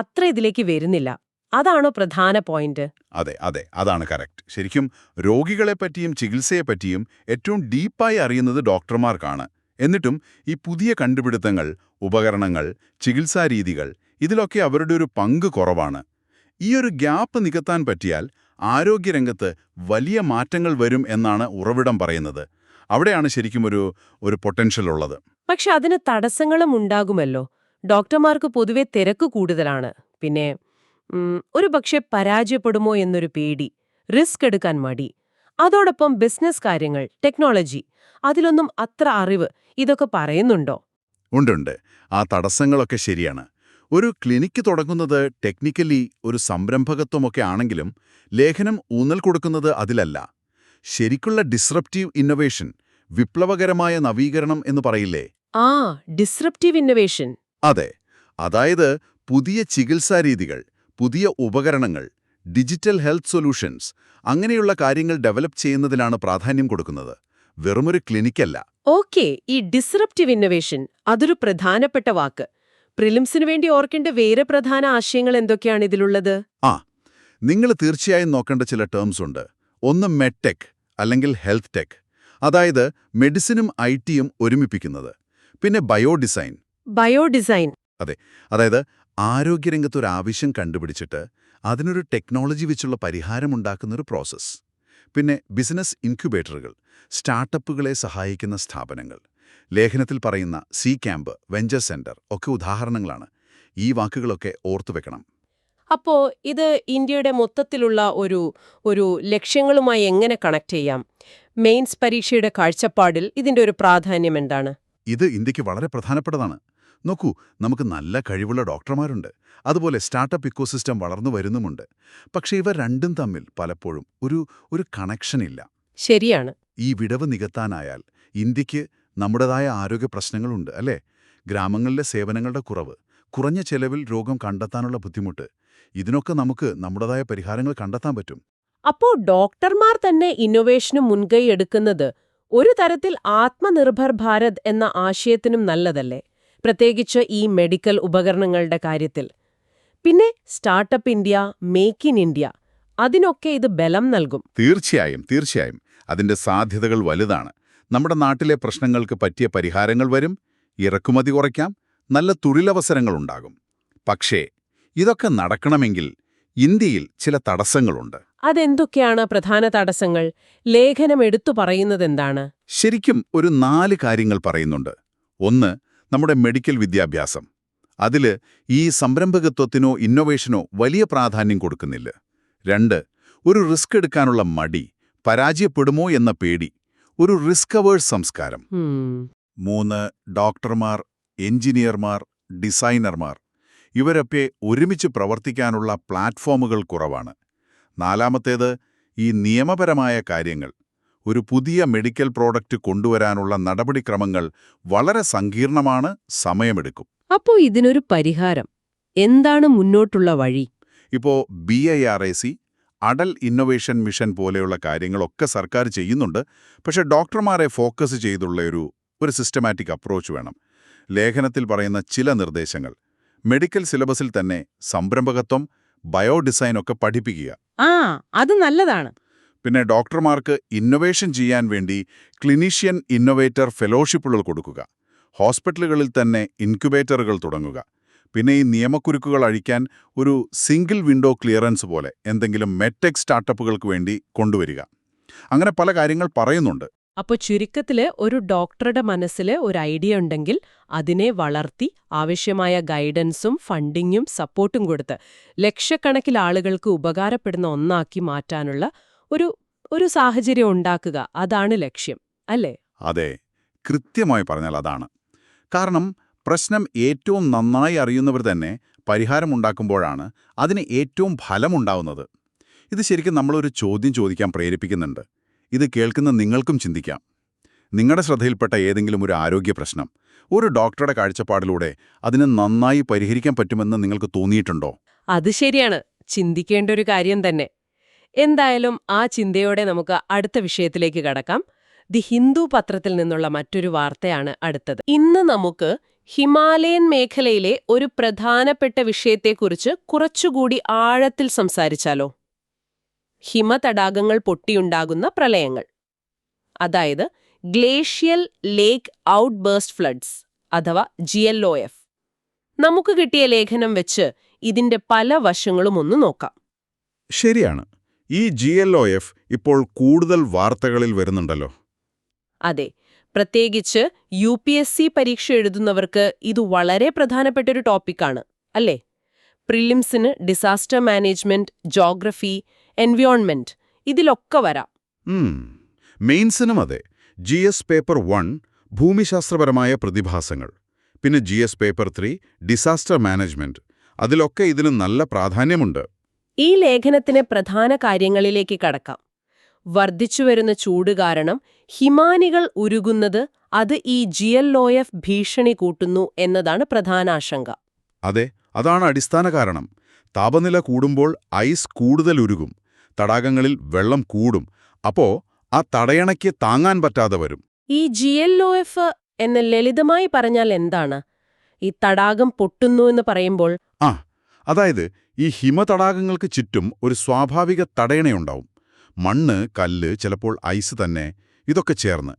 അത്ര ഇതിലേക്ക് വരുന്നില്ല. അതാണോ പ്രധാന പോയിന്റ്? അതെ, അതാണ് കറക്റ്റ്. ശരിക്കും രോഗികളെപ്പറ്റിയും ചികിത്സയെപ്പറ്റിയും ഏറ്റവും ഡീപ്പായി അറിയുന്നത് ഡോക്ടർമാർക്കാണ്. എന്നിട്ടും ഈ പുതിയ കണ്ടുപിടുത്തങ്ങൾ, ഉപകരണങ്ങൾ, ചികിത്സാരീതികൾ, ഇതിലൊക്കെ അവരുടെ ഒരു പങ്ക് കുറവാണ്. ഈ ഒരു ഗ്യാപ്പ് നികത്താൻ പറ്റിയാൽ ആരോഗ്യരംഗത്ത് വലിയ മാറ്റങ്ങൾ വരും എന്നാണ് ഉറവിടം പറയുന്നത്. അവിടെയാണ് ശരിക്കും ഒരു പൊട്ടൻഷ്യൽ ഉള്ളത്. പക്ഷെ അതിന് തടസ്സങ്ങളും ഉണ്ടാകുമല്ലോ. ഡോക്ടർമാർക്ക് പൊതുവെ തിരക്ക് കൂടുതലാണ്. പിന്നെ ഒരുപക്ഷെ പരാജയപ്പെടുമോ എന്നൊരു പേടി, റിസ്ക് എടുക്കാൻ മടി, അതോടൊപ്പം ബിസിനസ് കാര്യങ്ങൾ, ടെക്നോളജി, അതിലൊന്നും അത്ര അറിവ്, ഇതൊക്കെ പറയുന്നുണ്ടോ? ഉണ്ട്. ആ തടസ്സങ്ങളൊക്കെ ശരിയാണ്. ഒരു ക്ലിനിക്ക് തുടങ്ങുന്നത് ടെക്നിക്കലി ഒരു സംരംഭകത്വമൊക്കെ ആണെങ്കിലും ലേഖനം ഊന്നൽ കൊടുക്കുന്നത് അതിലല്ല. ശരിക്കുള്ള ഡിസ്റപ്റ്റീവ് ഇന്നൊവേഷൻ, വിപ്ലവകരമായ നവീകരണം എന്ന് പറയില്ലേ? Disruptive innovation. അതെ. അതായത് പുതിയ ചികിത്സാരീതികൾ, പുതിയ ഉപകരണങ്ങൾ, ഡിജിറ്റൽ ഹെൽത്ത് സൊല്യൂഷൻസ്, അങ്ങനെയുള്ള കാര്യങ്ങൾ ഡെവലപ്പ് ചെയ്യുന്നതിലാണ് പ്രാധാന്യം കൊടുക്കുന്നത്, വെറുമൊരു ക്ലിനിക്കല്ല. ഓക്കെ, ഈ ഡിസ്റപ്റ്റീവ് ഇന്നൊവേഷൻ അതൊരു പ്രധാനപ്പെട്ട വാക്ക്. പ്രിലിംസിന് വേണ്ടി ഓർക്കേണ്ട വേറെ പ്രധാന ആശയങ്ങൾ എന്തൊക്കെയാണ് ഇതിലുള്ളത്? നിങ്ങൾ തീർച്ചയായും നോക്കേണ്ട ചില ടേംസ് ഉണ്ട്. ഒന്ന് മെഡ്ടെക് അല്ലെങ്കിൽ ഹെൽത്ത് ടെക്, അതായത് മെഡിസിനും IT-യും ഒരുമിപ്പിക്കുന്നത്. പിന്നെ ബയോഡിസൈൻ. അതെ, അതായത് ആരോഗ്യരംഗത്തൊരാവശ്യം കണ്ടുപിടിച്ചിട്ട് അതിനൊരു ടെക്നോളജി വെച്ചുള്ള പരിഹാരമുണ്ടാക്കുന്നൊരു പ്രോസസ്സ്. പിന്നെ ബിസിനസ് ഇൻക്യുബേറ്ററുകൾ, സ്റ്റാർട്ടപ്പുകളെ സഹായിക്കുന്ന സ്ഥാപനങ്ങൾ. ലേഖനത്തിൽ പറയുന്ന സി ക്യാമ്പ്, വെഞ്ചർ സെന്റർ ഒക്കെ ഉദാഹരണങ്ങളാണ്. ഈ വാക്കുകളൊക്കെ ഓർത്തുവെക്കണം. അപ്പോ ഇത് ഇന്ത്യയുടെ മൊത്തത്തിലുള്ള ഒരു ലക്ഷ്യങ്ങളുമായി എങ്ങനെ കണക്ട് ചെയ്യാം? മെയിൻസ് പരീക്ഷയുടെ കാഴ്ചപ്പാടിൽ ഇതിന്റെ ഒരു പ്രാധാന്യം എന്താണ്? ഇത് ഇന്ത്യക്ക് വളരെ പ്രധാനപ്പെട്ടതാണ്. നോക്കൂ, നമുക്ക് നല്ല കഴിവുള്ള ഡോക്ടർമാരുണ്ട്, അതുപോലെ സ്റ്റാർട്ടപ്പ് ഇക്കോസിസ്റ്റം വളർന്നു വരുന്നുമുണ്ട്. പക്ഷേ ഇവ രണ്ടും തമ്മിൽ പലപ്പോഴും ഒരു കണക്ഷൻ ഇല്ല. ശരിയാണ്. ഈ വിടവ് നികത്താനായാൽ ഇന്ത്യക്ക് നമ്മുടേതായ ആരോഗ്യ പ്രശ്നങ്ങളുണ്ട്, അല്ലേ? ഗ്രാമങ്ങളിലെ സേവനങ്ങളുടെ കുറവ്, കുറഞ്ഞ ചെലവിൽ രോഗം കണ്ടെത്താനുള്ള ബുദ്ധിമുട്ട്, ഇതിനൊക്കെ നമുക്ക് നമ്മുടേതായ പരിഹാരങ്ങൾ കണ്ടെത്താൻ പറ്റും. അപ്പോ ഡോക്ടർമാർ തന്നെ ഇന്നൊവേഷന് മുൻകൈ എടുക്കുന്നത് ഒരു തരത്തിൽ ആത്മനിർഭർ ഭാരത് എന്ന ആശയത്തിനും നല്ലതല്ലേ? പ്രത്യേകിച്ച് ഈ മെഡിക്കൽ ഉപകരണങ്ങളുടെ കാര്യത്തിൽ. പിന്നെ startup India, make in India, അതിനൊക്കെ ഇത് ബലം നൽകും. തീർച്ചയായും. അതിന്റെ സാധ്യതകൾ വലുതാണ്. നമ്മുടെ നാട്ടിലെ പ്രശ്നങ്ങൾക്ക് പറ്റിയ പരിഹാരങ്ങൾ വരും, ഇറക്കുമതി കുറയ്ക്കാം, നല്ല തൊഴിലവസരങ്ങളുണ്ടാകും. പക്ഷേ ഇതൊക്കെ നടക്കണമെങ്കിൽ ഇന്ത്യയിൽ ചില തടസ്സങ്ങളുണ്ട്. അതെന്തൊക്കെയാണ് പ്രധാന തടസ്സങ്ങൾ? ലേഖനം എടുത്തു പറയുന്നതെന്താണ്? ശരിക്കും ഒരു 4 കാര്യങ്ങൾ പറയുന്നുണ്ട്. ഒന്ന്, നമ്മുടെ മെഡിക്കൽ വിദ്യാഭ്യാസം. അതില് ഈ സംരംഭകത്വത്തിനോ ഇന്നൊവേഷനോ വലിയ പ്രാധാന്യം കൊടുക്കുന്നില്ല. 2, ഒരു റിസ്ക് എടുക്കാനുള്ള മടി, പരാജയപ്പെടുമോ എന്ന പേടി, ഒരു റിസ്ക് അവേഴ്സ് സംസ്കാരം. 3, ഡോക്ടർമാർ, എഞ്ചിനീയർമാർ, ഡിസൈനർമാർ, ഇവരൊക്കെ ഒരുമിച്ച് പ്രവർത്തിക്കാനുള്ള പ്ലാറ്റ്ഫോമുകൾ കുറവാണ്. 4, ഈ നിയമപരമായ കാര്യങ്ങൾ. ഒരു പുതിയ മെഡിക്കൽ പ്രോഡക്റ്റ് കൊണ്ടുവരാനുള്ള നടപടിക്രമങ്ങൾ വളരെ സങ്കീർണമാണ്, സമയമെടുക്കും. അപ്പോ ഇതിനൊരു പരിഹാരം എന്താണ്? മുന്നോട്ടുള്ള വഴി? ഇപ്പോ BIRAC, അടൽ ഇന്നൊവേഷൻ മിഷൻ പോലെയുള്ള കാര്യങ്ങളൊക്കെ സർക്കാർ ചെയ്യുന്നുണ്ട്. പക്ഷേ ഡോക്ടർമാരെ ഫോക്കസ് ചെയ്തുള്ള ഒരു സിസ്റ്റമാറ്റിക് അപ്രോച്ച് വേണം. ലേഖനത്തിൽ പറയുന്ന ചില നിർദ്ദേശങ്ങൾ. മെഡിക്കൽ സിലബസിൽ തന്നെ സംരംഭകത്വം, ബയോഡിസൈൻ ഒക്കെ പഠിപ്പിക്കുക. ആ, അത് നല്ലതാണ്. പിന്നെ ഡോക്ടർമാർക്ക് ഇന്നൊവേഷൻ ചെയ്യാൻ വേണ്ടി ക്ലിനീഷ്യൻ ഇന്നൊവേറ്റർ ഫെലോഷിപ്പുകൾ കൊടുക്കുക. ഹോസ്പിറ്റലുകളിൽ തന്നെ ഇൻക്യുബേറ്ററുകൾ തുടങ്ങുക. പിന്നെ ഈ നിയമക്കുരുക്കുകൾ അഴിക്കാൻ ഒരു സിംഗിൾ വിൻഡോ ക്ലിയറൻസ് പോലെ എന്തെങ്കിലും മെഡ്ടെക് സ്റ്റാർട്ടപ്പുകൾക്ക് വേണ്ടി കൊണ്ടുവരിക. അങ്ങനെ പല കാര്യങ്ങൾ പറയുന്നുണ്ട്. അപ്പോൾ ചുരുക്കത്തില് ഒരു ഡോക്ടറുടെ മനസ്സിൽ ഒരു ഐഡിയ ഉണ്ടെങ്കിൽ അതിനെ വളർത്തി ആവശ്യമായ ഗൈഡൻസും ഫണ്ടിങ്ങും സപ്പോർട്ടും കൊടുത്ത് ലക്ഷക്കണക്കിൽ ആളുകൾക്ക് ഉപകാരപ്പെടുന്ന ഒന്നാക്കി മാറ്റാനുള്ള ഒരു സാഹചര്യം ഉണ്ടാക്കുക, അതാണ് ലക്ഷ്യം, അല്ലേ? അതെ, കൃത്യമായി പറഞ്ഞാൽ അതാണ്. കാരണം പ്രശ്നം ഏറ്റവും നന്നായി അറിയുന്നവർ തന്നെ പരിഹാരമുണ്ടാക്കുമ്പോഴാണ് അതിന് ഏറ്റവും ഫലമുണ്ടാവുന്നത്. ഇത് ശരിക്കും നമ്മളൊരു ചോദ്യം ചോദിക്കാൻ പ്രേരിപ്പിക്കുന്നുണ്ട്. ഇത് കേൾക്കുന്ന നിങ്ങൾക്കും ചിന്തിക്കാം. നിങ്ങളുടെ ശ്രദ്ധയിൽപ്പെട്ട ഏതെങ്കിലും ഒരു ആരോഗ്യ പ്രശ്നം ഒരു ഡോക്ടറുടെ കാഴ്ചപ്പാടിലൂടെ അതിന് നന്നായി പരിഹരിക്കാൻ പറ്റുമെന്ന് നിങ്ങൾക്ക് തോന്നിയിട്ടുണ്ടോ? അത് ശരിയാണ്, ചിന്തിക്കേണ്ട ഒരു കാര്യം തന്നെ. എന്തായാലും ആ ചിന്തയോടെ നമുക്ക് അടുത്ത വിഷയത്തിലേക്ക് കടക്കാം. ദി ഹിന്ദു പത്രത്തിൽ നിന്നുള്ള മറ്റൊരു വാർത്തയാണ് അടുത്തത്. ഇന്ന് നമുക്ക് ഹിമാലയൻ മേഖലയിലെ ഒരു പ്രധാനപ്പെട്ട വിഷയത്തെക്കുറിച്ച് കുറച്ചുകൂടി ആഴത്തിൽ സംസാരിച്ചാലോ? ഹിമതടാകങ്ങൾ പൊട്ടിയുണ്ടാകുന്ന പ്രളയങ്ങൾ, അതായത് ഗ്ലേഷ്യൽ ലേക്ക് ഔട്ട്ബേഴ്സ്റ്റ് ഫ്ലഡ്സ് അഥവാ GLOF. നമുക്ക് കിട്ടിയ ലേഖനം വെച്ച് ഇതിന്റെ പല വശങ്ങളും ഒന്ന് നോക്കാം. ശരിയാണ്, ഈ GLOF ഇപ്പോൾ കൂടുതൽ വാർത്തകളിൽ വരുന്നുണ്ടല്ലോ. അതെ, പ്രത്യേകിച്ച് UPSC പരീക്ഷ എഴുതുന്നവർക്ക് ഇത് വളരെ പ്രധാനപ്പെട്ടൊരു ടോപ്പിക്കാണ്, അല്ലേ? പ്രിലിംസിന് ഡിസാസ്റ്റർ മാനേജ്മെന്റ്, ജോഗ്രഫി, എൻവയോൺമെന്റ് ഇതിലൊക്കെ വരാം. മെയിൻസിനും അതെ. GS പേപ്പർ 1 ഭൂമിശാസ്ത്രപരമായ പ്രതിഭാസങ്ങൾ, പിന്നെ GS പേപ്പർ 3 ഡിസാസ്റ്റർ മാനേജ്മെന്റ്, അതിലൊക്കെ ഇതിന് നല്ല പ്രാധാന്യമുണ്ട്. ഈ ലേഖനത്തിന് പ്രധാന കാര്യങ്ങളിലേക്ക് കടക്കാം. വർദ്ധിച്ചുവരുന്ന ചൂട് കാരണം ഹിമാനികൾ ഉരുകുന്നത് അത് ഈ GLOF ഭീഷണി കൂട്ടുന്നു എന്നതാണ് പ്രധാന ആശങ്ക. അതെ, അതാണ് അടിസ്ഥാന കാരണം. താപനില കൂടുമ്പോൾ ഐസ് കൂടുതൽ ഉരുകും, തടാകങ്ങളിൽ വെള്ളം കൂടും. അപ്പോ ആ തടയണയ്ക്ക് താങ്ങാൻ പറ്റാതെ വരും. ഈ GLOF എന്ന് ലളിതമായി പറഞ്ഞാൽ എന്താണ്? ഈ തടാകം പൊട്ടുന്നു എന്ന് പറയുമ്പോൾ അതായത് ഈ ഹിമതടാകങ്ങൾക്ക് ചുറ്റും ഒരു സ്വാഭാവിക തടയണയുണ്ടാവും. മണ്ണ്, കല്ല്, ചിലപ്പോൾ ഐസ് തന്നെ, ഇതൊക്കെ ചേർന്ന്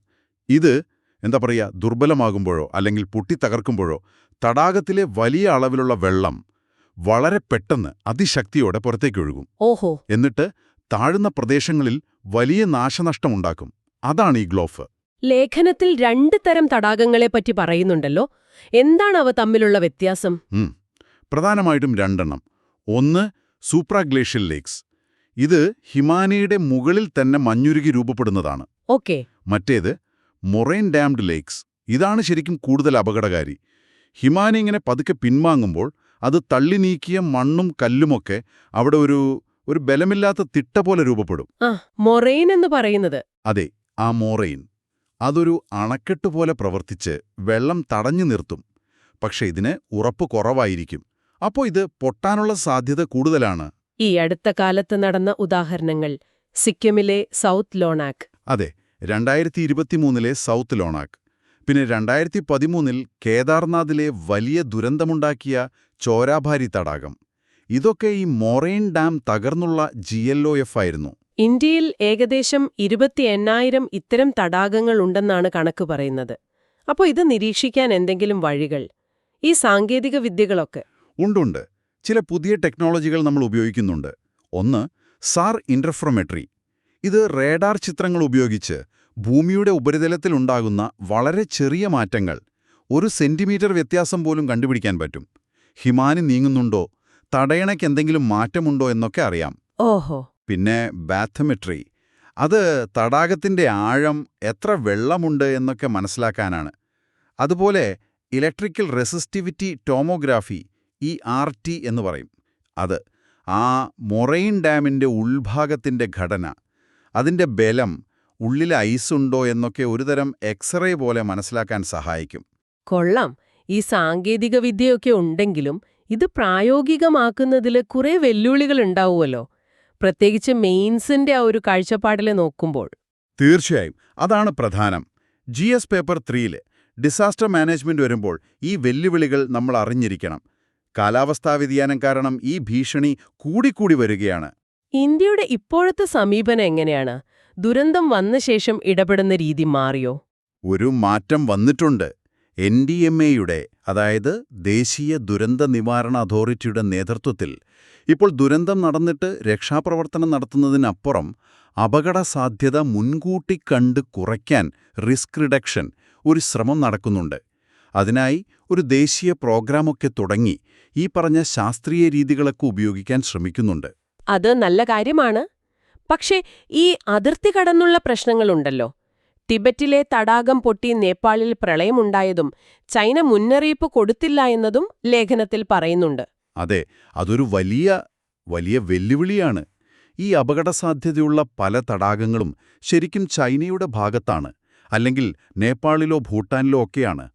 ഇത് ദുർബലമാകുമ്പോഴോ അല്ലെങ്കിൽ പൊട്ടിത്തകർക്കുമ്പോഴോ തടാകത്തിലെ വലിയ അളവിലുള്ള വെള്ളം വളരെ പെട്ടെന്ന് അതിശക്തിയോടെ പുറത്തേക്കൊഴുകും. ഓഹോ. എന്നിട്ട് താഴ്ന്ന പ്രദേശങ്ങളിൽ വലിയ നാശനഷ്ടമുണ്ടാക്കും. അതാണ് ഈ ഗ്ലോഫ്. ലേഖനത്തിൽ 2 തരം തടാകങ്ങളെപ്പറ്റി പറയുന്നുണ്ടല്ലോ. എന്താണ് അവ തമ്മിലുള്ള വ്യത്യാസം? പ്രധാനമായിട്ടും 2 എണ്ണം. ഒന്ന് സൂപ്രാഗ്ലേഷ്യൽ ലേക്സ്. ഇത് ഹിമാനിയുടെ മുകളിൽ തന്നെ മഞ്ഞുരുകി രൂപപ്പെടുന്നതാണ്. ഓക്കെ. മറ്റേത് മൊറൈൻ ഡാംഡ് ലേക്സ്. ഇതാണ് ശരിക്കും കൂടുതൽ അപകടകാരി. ഹിമാനി ഇങ്ങനെ പതുക്കെ പിൻവാങ്ങുമ്പോൾ അത് തള്ളി നീക്കിയ മണ്ണും കല്ലുമൊക്കെ അവിടെ ഒരു ബലമില്ലാത്ത തിട്ട പോലെ രൂപപ്പെടും. മൊറൈൻ എന്ന് പറയുന്നത്? അതെ, ആ മൊറൈൻ. അതൊരു അണക്കെട്ട് പോലെ പ്രവർത്തിച്ച് വെള്ളം തടഞ്ഞു നിർത്തും. പക്ഷെ ഇതിന് ഉറപ്പ് കുറവായിരിക്കും. അപ്പോൾ ഇത് പൊട്ടാനുള്ള സാധ്യത കൂടുതലാണ്. ഈ അടുത്ത കാലത്ത് നടന്ന ഉദാഹരണങ്ങൾ സിക്കിമിലെ സൗത്ത് ലോണാക്ക്. അതെ, 2023 സൗത്ത് ലോണാക്ക്. പിന്നെ 2013 കേദാർനാഥിലെ വലിയ ദുരന്തമുണ്ടാക്കിയ ചോരാഭാരി തടാകം. ഇതൊക്കെ ഈ മൊറൈൻ ഡാം തകർന്നുള്ള GLOF ആയിരുന്നു. ഇന്ത്യയിൽ ഏകദേശം 28,000 ഇത്തരം തടാകങ്ങൾ ഉണ്ടെന്നാണ് കണക്ക് പറയുന്നത്. അപ്പോൾ ഇത് നിരീക്ഷിക്കാൻ എന്തെങ്കിലും വഴികൾ, ഈ സാങ്കേതിക വിദ്യകളൊക്കെ? ഉണ്ടുണ്ട്. ചില പുതിയ ടെക്നോളജികൾ നമ്മൾ ഉപയോഗിക്കുന്നുണ്ട്. ഒന്ന് സാർ ഇന്റർഫെറോമെട്രി. ഇത് റേഡാർ ചിത്രങ്ങൾ ഉപയോഗിച്ച് ഭൂമിയുടെ ഉപരിതലത്തിലുണ്ടാകുന്ന വളരെ ചെറിയ മാറ്റങ്ങൾ, 1 സെന്റിമീറ്റർ വ്യത്യാസം പോലും കണ്ടുപിടിക്കാൻ പറ്റും. ഹിമാനി നീങ്ങുന്നുണ്ടോ, തടയണയ്ക്ക് എന്തെങ്കിലും മാറ്റമുണ്ടോ എന്നൊക്കെ അറിയാം. ഓഹോ. പിന്നെ ബാഥമെട്രി. അത് തടാകത്തിന്റെ ആഴം, എത്ര വെള്ളമുണ്ട് എന്നൊക്കെ മനസ്സിലാക്കാനാണ്. അതുപോലെ ഇലക്ട്രിക്കൽ റെസിസ്റ്റിവിറ്റി ടോമോഗ്രാഫി, ERT എന്ന് പറയും. അത് ആ മൊറൈൻ ഡാമിന്റെ ഉൾഭാഗത്തിന്റെ ഘടന, അതിന്റെ ബലം, ഉള്ളിൽ ഐസുണ്ടോ എന്നൊക്കെ ഒരുതരം എക്സ്റേ പോലെ മനസ്സിലാക്കാൻ സഹായിക്കും. കൊള്ളാം. ഈ സാങ്കേതിക വിദ്യയൊക്കെ ഉണ്ടെങ്കിലും ഇത് പ്രായോഗികമാക്കുന്നതിൽ കുറേ വെല്ലുവിളികൾ ഉണ്ടാവുമല്ലോ, പ്രത്യേകിച്ച് മെയിൻസിന്റെ ആ ഒരു കാഴ്ചപ്പാടിൽ നോക്കുമ്പോൾ. തീർച്ചയായും, അതാണ് പ്രധാനം. GS പേപ്പർ 3 ല് ഡിസാസ്റ്റർ മാനേജ്മെന്റ് വരുമ്പോൾ ഈ വെല്ലുവിളികൾ നമ്മൾ അറിഞ്ഞിരിക്കണം. കാലാവസ്ഥാ വ്യതിയാനം കാരണം ഈ ഭീഷണി കൂടിക്കൂടി വരികയാണ്. ഇന്ത്യയുടെ ഇപ്പോഴത്തെ സമീപനം എങ്ങനെയാണ്? ദുരന്തം വന്ന ശേഷം ഇടപെടുന്ന രീതി മാറിയോ? ഒരു മാറ്റം വന്നിട്ടുണ്ട്. NDMA-യുടെ, അതായത് ദേശീയ ദുരന്ത നിവാരണ അതോറിറ്റിയുടെ നേതൃത്വത്തിൽ ഇപ്പോൾ ദുരന്തം നടന്നിട്ട് രക്ഷാപ്രവർത്തനം നടത്തുന്നതിനപ്പുറം അപകടസാധ്യത മുൻകൂട്ടി കണ്ട് കുറയ്ക്കാൻ റിസ്ക് റിഡക്ഷൻ ഒരു ശ്രമം നടക്കുന്നുണ്ട്. അതിനായി ഒരു ദേശീയ പ്രോഗ്രാമൊക്കെ തുടങ്ങി ഈ പറഞ്ഞ ശാസ്ത്രീയ രീതികളൊക്കെ ഉപയോഗിക്കാൻ ശ്രമിക്കുന്നുണ്ട്. അത് നല്ല കാര്യമാണ്. പക്ഷേ ഈ അതിർത്തി കടന്നുള്ള പ്രശ്നങ്ങളുണ്ടല്ലോ. ടിബറ്റിലെ തടാകം പൊട്ടി നേപ്പാളിൽ പ്രളയമുണ്ടായതും ചൈന മുന്നറിയിപ്പ് കൊടുത്തില്ല എന്നതും ലേഖനത്തിൽ പറയുന്നുണ്ട്. അതെ, അതൊരു വലിയ വെല്ലുവിളിയാണ്. ഈ അപകടസാധ്യതയുള്ള പല തടാകങ്ങളും ശരിക്കും ചൈനയുടെ ഭാഗത്താണ്, അല്ലെങ്കിൽ നേപ്പാളിലോ ഭൂട്ടാനിലോ ഒക്കെയാണ്.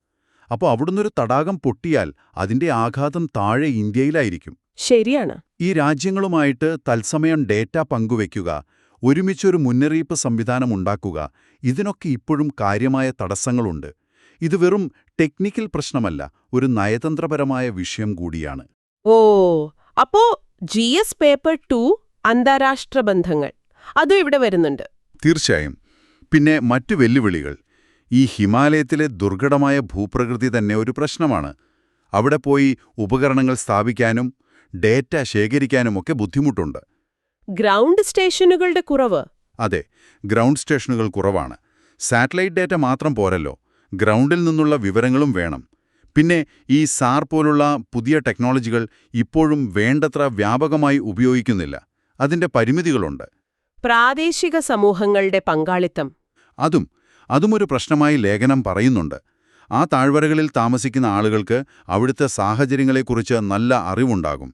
അപ്പോൾ അവിടുന്നൊരു തടാകം പൊട്ടിയാൽ അതിന്റെ ആഘാതം താഴെ ഇന്ത്യയിലായിരിക്കും. ശരിയാണ്. ഈ രാജ്യങ്ങളുമായിട്ട് തത്സമയം ഡേറ്റ പങ്കുവയ്ക്കുക, ഒരുമിച്ചൊരു മുന്നറിയിപ്പ് സംവിധാനം ഉണ്ടാക്കുക, ഇതിനൊക്കെ ഇപ്പോഴും കാര്യമായ തടസ്സങ്ങളുണ്ട്. ഇത് വെറും ടെക്നിക്കൽ പ്രശ്നമല്ല, ഒരു നയതന്ത്രപരമായ വിഷയം കൂടിയാണ്. ഓ, അപ്പോ GS പേപ്പർ 2 അന്താരാഷ്ട്ര ബന്ധങ്ങൾ അതും ഇവിടെ വരുന്നുണ്ട്. തീർച്ചയായും. പിന്നെ മറ്റു വെല്ലുവിളികൾ. ഈ ഹിമാലയത്തിലെ ദുർഘടമായ ഭൂപ്രകൃതി തന്നെ ഒരു പ്രശ്നമാണ്. അവിടെ പോയി ഉപകരണങ്ങൾ സ്ഥാപിക്കാനും ഡേറ്റ ശേഖരിക്കാനുമൊക്കെ ബുദ്ധിമുട്ടുണ്ട്. ഗ്രൗണ്ട് സ്റ്റേഷനുകളുടെ കുറവ്. അതെ, ഗ്രൗണ്ട് സ്റ്റേഷനുകൾ കുറവാണ്. സാറ്റലൈറ്റ് ഡേറ്റ മാത്രം പോരല്ലോ, ഗ്രൗണ്ടിൽ നിന്നുള്ള വിവരങ്ങളും വേണം. പിന്നെ ഈ SAR പോലുള്ള പുതിയ ടെക്നോളജികൾ ഇപ്പോഴും വേണ്ടത്ര വ്യാപകമായി ഉപയോഗിക്കുന്നില്ല. അതിന്റെ പരിമിതികളുണ്ട്. പ്രാദേശിക സമൂഹങ്ങളുടെ പങ്കാളിത്തം. അതും ഒരു പ്രശ്നമായി ലേഖനം പറയുന്നുണ്ട്. ആ താഴ്വരകളിൽ താമസിക്കുന്ന ആളുകൾക്ക് അവിടുത്തെ സാഹചര്യങ്ങളെക്കുറിച്ച് നല്ല അറിവുണ്ടാകും.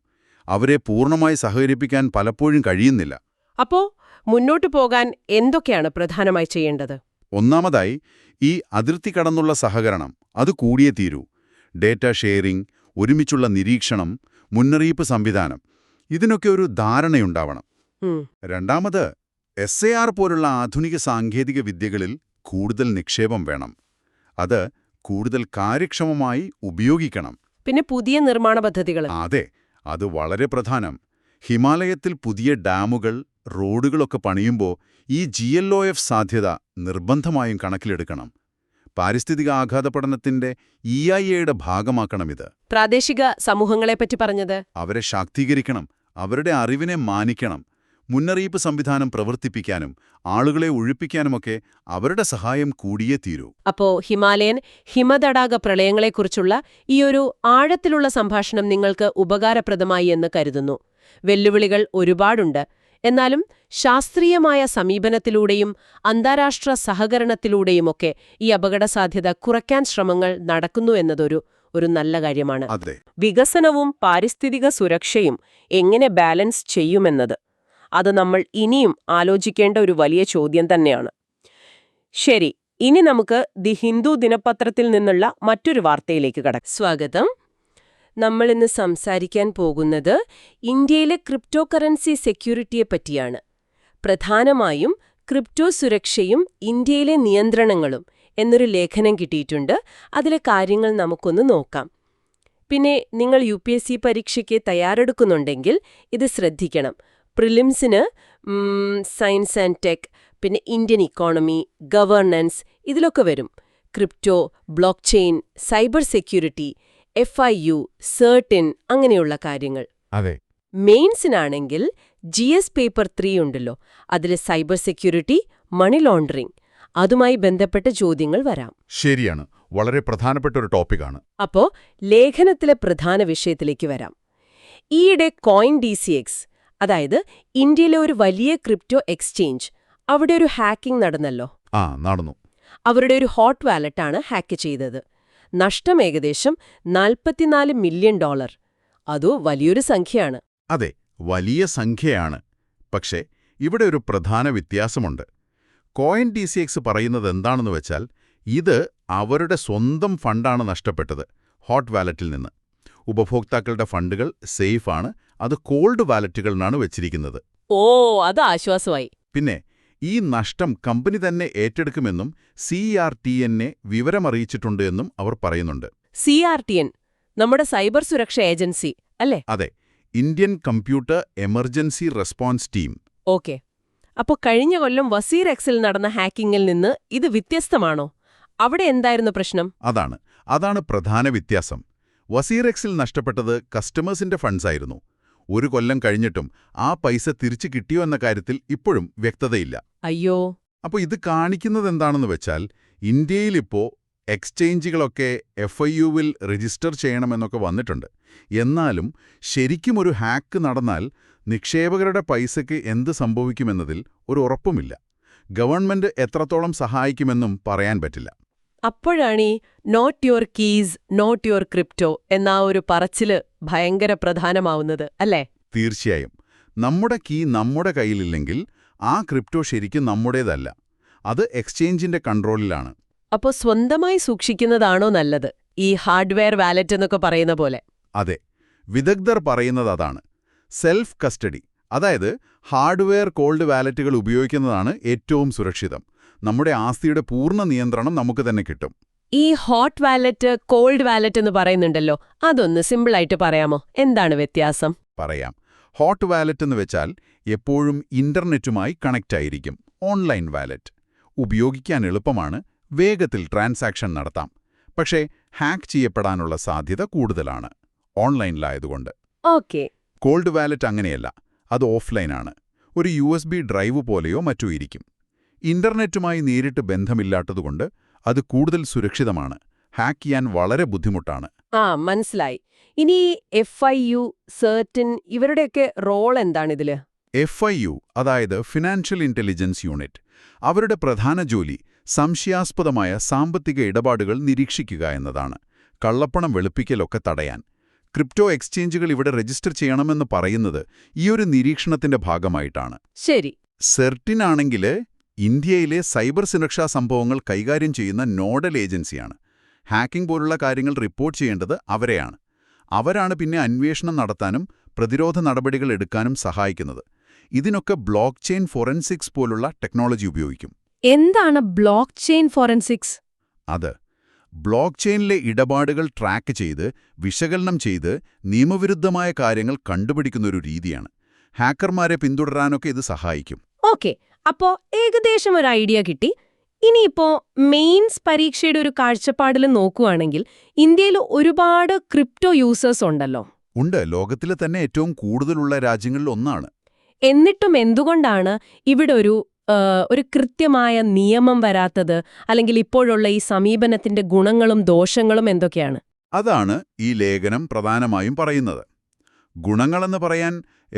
അവരെ പൂർണ്ണമായി സഹകരിപ്പിക്കാൻ പലപ്പോഴും കഴിയുന്നില്ല. അപ്പോ മുന്നോട്ടു പോകാൻ എന്തൊക്കെയാണ് പ്രധാനമായി ചെയ്യേണ്ടത്? ഒന്നാമതായി, ഈ അതിർത്തി കടന്നുള്ള സഹകരണം അത് കൂടിയേ തീരൂ. ഡേറ്റ ഷെയറിംഗ്, ഒരുമിച്ചുള്ള നിരീക്ഷണം, മുന്നറിയിപ്പ് സംവിധാനം, ഇതിനൊക്കെ ഒരു ധാരണയുണ്ടാവണം. രണ്ടാമത്, SAR പോലുള്ള ആധുനിക സാങ്കേതിക വിദ്യകളിൽ കൂടുതൽ നിക്ഷേപം വേണം. അത് കൂടുതൽ കാര്യക്ഷമമായി ഉപയോഗിക്കണം. പിന്നെ പുതിയ നിർമ്മാണ പദ്ധതികൾ. അതെ, അത് വളരെ പ്രധാനം. ഹിമാലയത്തിൽ പുതിയ ഡാമുകൾ, റോഡുകളൊക്കെ പണിയുമ്പോൾ ഈ GLOF സാധ്യത നിർബന്ധമായും കണക്കിലെടുക്കണം. പാരിസ്ഥിതിക ആഘാത പഠനത്തിന്റെ EIA-യുടെ ഭാഗമാക്കണമിത്. പ്രാദേശിക സമൂഹങ്ങളെപ്പറ്റി പറഞ്ഞത്? അവരെ ശാക്തീകരിക്കണം, അവരുടെ അറിവിനെ മാനിക്കണം. മുന്നറിയിപ്പ് സംവിധാനം പ്രവർത്തിപ്പിക്കാനും ആളുകളെ ഒഴിപ്പിക്കാനുമൊക്കെ അവരുടെ സഹായം കൂടിയേ തീരൂ. അപ്പോ ഹിമതടാക പ്രളയങ്ങളെക്കുറിച്ചുള്ള ഈയൊരു ആഴത്തിലുള്ള സംഭാഷണം നിങ്ങൾക്ക് ഉപകാരപ്രദമായി എന്ന് കരുതുന്നു. വെല്ലുവിളികൾ ഒരുപാടുണ്ട്. എന്നാലും ശാസ്ത്രീയമായ സമീപനത്തിലൂടെയും അന്താരാഷ്ട്ര സഹകരണത്തിലൂടെയുമൊക്കെ ഈ അപകടസാധ്യത കുറയ്ക്കാൻ ശ്രമങ്ങൾ നടക്കുന്നു എന്നതൊരു നല്ല കാര്യമാണ്. അതെ, വികസനവും പാരിസ്ഥിതിക സുരക്ഷയും എങ്ങനെ ബാലൻസ് ചെയ്യുമെന്നത് അത് നമ്മൾ ഇനിയും ആലോചിക്കേണ്ട ഒരു വലിയ ചോദ്യം തന്നെയാണ്. ശരി, ഇനി നമുക്ക് ദി ഹിന്ദു ദിനപത്രത്തിൽ നിന്നുള്ള മറ്റൊരു വാർത്തയിലേക്ക് കടക്കാം. സ്വാഗതം. നമ്മൾ ഇന്ന് സംസാരിക്കാൻ പോകുന്നത് ഇന്ത്യയിലെ ക്രിപ്റ്റോ കറൻസി സെക്യൂരിറ്റിയെ പറ്റിയാണ്. പ്രധാനമായും ക്രിപ്റ്റോ സുരക്ഷയും ഇന്ത്യയിലെ നിയന്ത്രണങ്ങളും എന്നൊരു ലേഖനം കിട്ടിയിട്ടുണ്ട്. അതിലെ കാര്യങ്ങൾ നമുക്കൊന്ന് നോക്കാം. പിന്നെ നിങ്ങൾ UPSC പരീക്ഷയ്ക്ക് തയ്യാറെടുക്കുന്നുണ്ടെങ്കിൽ ഇത് ശ്രദ്ധിക്കണം. പ്രിലിംസിന് സയൻസ് ആൻഡ് ടെക്, പിന്നെ ഇന്ത്യൻ ഇക്കോണമി, ഗവേണൻസ് ഇതിലൊക്കെ വരും. Crypto, block chain, cyber security, FIU, certain അങ്ങനെയുള്ള കാര്യങ്ങൾ. അതെ. മെയിൻസിനാണെങ്കിൽ GS പേപ്പർ 3 ഉണ്ടല്ലോ, അതിലെ സൈബർ സെക്യൂരിറ്റി, മണി ലോണ്ടറിംഗ് അതുമായി ബന്ധപ്പെട്ട ചോദ്യങ്ങൾ വരാം. ശരിയാണ്, വളരെ പ്രധാനപ്പെട്ട ഒരു ടോപ്പിക്കാണ്. അപ്പോ ലേഖനത്തിലെ പ്രധാന വിഷയത്തിലേക്ക് വരാം. ഈയിടെ CoinDCX, അതായത് ഇന്ത്യയിലെ ഒരു വലിയ ക്രിപ്റ്റോ എക്സ്ചേഞ്ച്, അവിടെ ഒരു ഹാക്കിംഗ് നടന്നല്ലോ. നടന്നു. അവരുടെ ഒരു ഹോട്ട് വാലറ്റാണ് ഹാക്ക് ചെയ്തത്. നഷ്ടം ഏകദേശം $44 മില്യൺ. അതോ വലിയൊരു സംഖ്യയാണ്. അതെ, വലിയ സംഖ്യയാണ്. പക്ഷേ ഇവിടെ ഒരു പ്രധാന വ്യത്യാസമുണ്ട്. CoinDCX പറയുന്നത് എന്താണെന്ന് വെച്ചാൽ, ഇത് അവരുടെ സ്വന്തം ഫണ്ടാണ് നഷ്ടപ്പെട്ടത്, ഹോട്ട് വാലറ്റിൽ നിന്ന്. ഉപഭോക്താക്കളുടെ ഫണ്ടുകൾ സേഫാണ്, അത് കോൾഡ് വാലറ്റുകളിലാണ് വെച്ചിരിക്കുന്നത്. ഓ, അത് ആശ്വാസമായി. പിന്നെ ഈ നഷ്ടം കമ്പനി തന്നെ ഏറ്റെടുക്കുമെന്നും CERTN വിവരമറിയിച്ചിട്ടുണ്ട് എന്നും അവർ പറയുന്നുണ്ട്. CRTN നമ്മുടെ സൈബർ സുരക്ഷ ഏജൻസി അല്ലേ? അതെ, Indian computer emergency response team. Okay. അപ്പോൾ കഴിഞ്ഞ കൊല്ലം വസീർ എക്സിൽ നടന്ന ഹാക്കിങ്ങിൽ നിന്ന് ഇത് വ്യത്യസ്തമാണോ? അവിടെ എന്തായിരുന്നു പ്രശ്നം? അതാണ് പ്രധാന വ്യത്യാസം. വസീറെക്സിൽ നഷ്ടപ്പെട്ടത് കസ്റ്റമേഴ്സിന്റെ ഫണ്ട്സായിരുന്നു. ഒരു കൊല്ലം കഴിഞ്ഞിട്ടും ആ പൈസ തിരിച്ചു കിട്ടിയോ എന്ന കാര്യത്തിൽ ഇപ്പോഴും വ്യക്തതയില്ല. അയ്യോ. അപ്പോൾ ഇത് കാണിക്കുന്നത് എന്താണെന്ന് വെച്ചാൽ, ഇന്ത്യയിലിപ്പോ എക്സ്ചേഞ്ചുകളൊക്കെ FIUവിൽ രജിസ്റ്റർ ചെയ്യണമെന്നൊക്കെ വന്നിട്ടുണ്ട്. എന്നാലും ശരിക്കും ഒരു ഹാക്ക് നടന്നാൽ നിക്ഷേപകരുടെ പൈസയ്ക്ക് എന്ത് സംഭവിക്കുമെന്നതിൽ ഒരു ഉറപ്പുമില്ല. ഗവൺമെന്റ് എത്രത്തോളം സഹായിക്കുമെന്നും പറയാൻ പറ്റില്ല. അപ്പോഴാണ് ഈ not your keys not your crypto എന്ന ഒരു പറച്ചില് ഭയങ്കര പ്രധാനമാവുന്നത് അല്ലേ? തീർച്ചയായും. നമ്മുടെ കീ നമ്മുടെ കയ്യിലില്ലെങ്കിൽ ആ ക്രിപ്റ്റോ ശരിക്കും നമ്മുടേതല്ല. അത് എക്സ്ചേഞ്ചിന്റെ കൺട്രോളിലാണ്. അപ്പോൾ സ്വന്തമായി സൂക്ഷിക്കുന്നതാണോ നല്ലത്, ഈ ഹാർഡ്വെയർ വാലറ്റ് എന്നൊക്കെ പറയുന്ന പോലെ? അതെ, വിദഗ്ധർ പറയുന്നത് അതാണ്. സെൽഫ് കസ്റ്റഡി, അതായത് ഹാർഡ്വെയർ കോൾഡ് വാലറ്റുകൾ ഉപയോഗിക്കുന്നതാണ് ഏറ്റവും സുരക്ഷിതം. നമ്മുടെ ആസ്തിയുടെ പൂർണ്ണ നിയന്ത്രണം നമുക്ക് തന്നെ കിട്ടും. ഈ ഹോട്ട് വാലറ്റ് കോൾഡ് വാലറ്റ് എന്ന് പറയുന്നുണ്ടല്ലോ, അതൊന്ന് സിമ്പിളായിട്ട് പറയാമോ? എന്താണ് വ്യത്യാസം? പറയാം. ഹോട്ട് വാലറ്റ് എന്ന് വെച്ചാൽ എപ്പോഴും ഇന്റർനെറ്റുമായി കണക്റ്റ് ആയിരിക്കും. ഓൺലൈൻ വാലറ്റ് ഉപയോഗിക്കാൻ എളുപ്പമാണ്, വേഗത്തിൽ ട്രാൻസാക്ഷൻ നടത്താം. പക്ഷേ ഹാക്ക് ചെയ്യപ്പെടാനുള്ള സാധ്യത കൂടുതലാണ് ഓൺലൈനിലായതുകൊണ്ട്. ഓക്കെ. കോൾഡ് വാലറ്റ് അങ്ങനെയല്ല, അത് ഓഫ്ലൈനാണ്. ഒരു USB ഡ്രൈവ് പോലെയോ മറ്റോ ഇരിക്കും. ഇന്റർനെറ്റുമായി നേരിട്ട് ബന്ധമില്ലാത്തതുകൊണ്ട് അത് കൂടുതൽ സുരക്ഷിതമാണ്. ഹാക്ക് ചെയ്യാൻ വളരെ ബുദ്ധിമുട്ടാണ്. മനസ്സിലായി. ഇനി FIU, CERTN ഇവരുടെയൊക്കെ റോൾ എന്താണിതില്? FIU, അതായത് ഫിനാൻഷ്യൽ ഇന്റലിജൻസ് യൂണിറ്റ്, അവരുടെ പ്രധാന ജോലി സംശയാസ്പദമായ സാമ്പത്തിക ഇടപാടുകൾ നിരീക്ഷിക്കുക എന്നതാണ്. കള്ളപ്പണം വെളുപ്പിക്കലൊക്കെ തടയാൻ. ക്രിപ്റ്റോ എക്സ്ചേഞ്ചുകൾ ഇവിടെ രജിസ്റ്റർ ചെയ്യണമെന്ന് പറയുന്നത് ഈയൊരു നിരീക്ഷണത്തിന്റെ ഭാഗമായിട്ടാണ്. ശരി. CERTN ആണെങ്കിൽ ഇന്ത്യയിലെ സൈബർ സുരക്ഷാ സംഭവങ്ങൾ കൈകാര്യം ചെയ്യുന്ന നോഡൽ ഏജൻസിയാണ്. ഹാക്കിംഗ് പോലുള്ള കാര്യങ്ങൾ റിപ്പോർട്ട് ചെയ്യേണ്ടത് അവരെയാണ്. അവരാണ് പിന്നെ അന്വേഷണം നടത്താനും പ്രതിരോധ നടപടികൾ എടുക്കാനും സഹായിക്കുന്നത്. ഇതിനൊക്കെ ബ്ലോക്ക് ചെയിൻ ഫോറൻസിക്സ് പോലുള്ള ടെക്നോളജി ഉപയോഗിക്കും. എന്താണ് ബ്ലോക്ക് ചെയിൻ ഫോറൻസിക്സ്? അത് ബ്ലോക്ക് ചെയിനിലെ ഇടപാടുകൾ ട്രാക്ക് ചെയ്ത് വിശകലനം ചെയ്ത് നിയമവിരുദ്ധമായ കാര്യങ്ങൾ കണ്ടുപിടിക്കുന്നൊരു രീതിയാണ്. ഹാക്കർമാരെ പിന്തുടരാനൊക്കെ ഇത് സഹായിക്കും. ഓക്കെ. അപ്പോ ഏകദേശം ഒരു ഐഡിയ കിട്ടി. ഇനിയിപ്പോ മെയിൻസ് പരീക്ഷയുടെ ഒരു കാഴ്ചപ്പാടിൽ നോക്കുകയാണെങ്കിൽ ഇന്ത്യയിൽ ഒരുപാട് ക്രിപ്റ്റോ യൂസേഴ്സ് ഉണ്ടല്ലോ. ഉണ്ട്, ലോകത്തിലെ തന്നെ ഏറ്റവും കൂടുതലുള്ള രാജ്യങ്ങളിൽ ഒന്നാണ്. എന്നിട്ടും എന്തുകൊണ്ടാണ് ഇവിടെ ഒരു കൃത്യമായ നിയമം വരാത്തത്? അല്ലെങ്കിൽ ഇപ്പോഴുള്ള ഈ സമീപനത്തിന്റെ ഗുണങ്ങളും ദോഷങ്ങളും എന്തൊക്കെയാണ്? അതാണ് ഈ ലേഖനം പ്രധാനമായും പറയുന്നത്. ഗുണങ്ങളെന്ന് പറയാൻ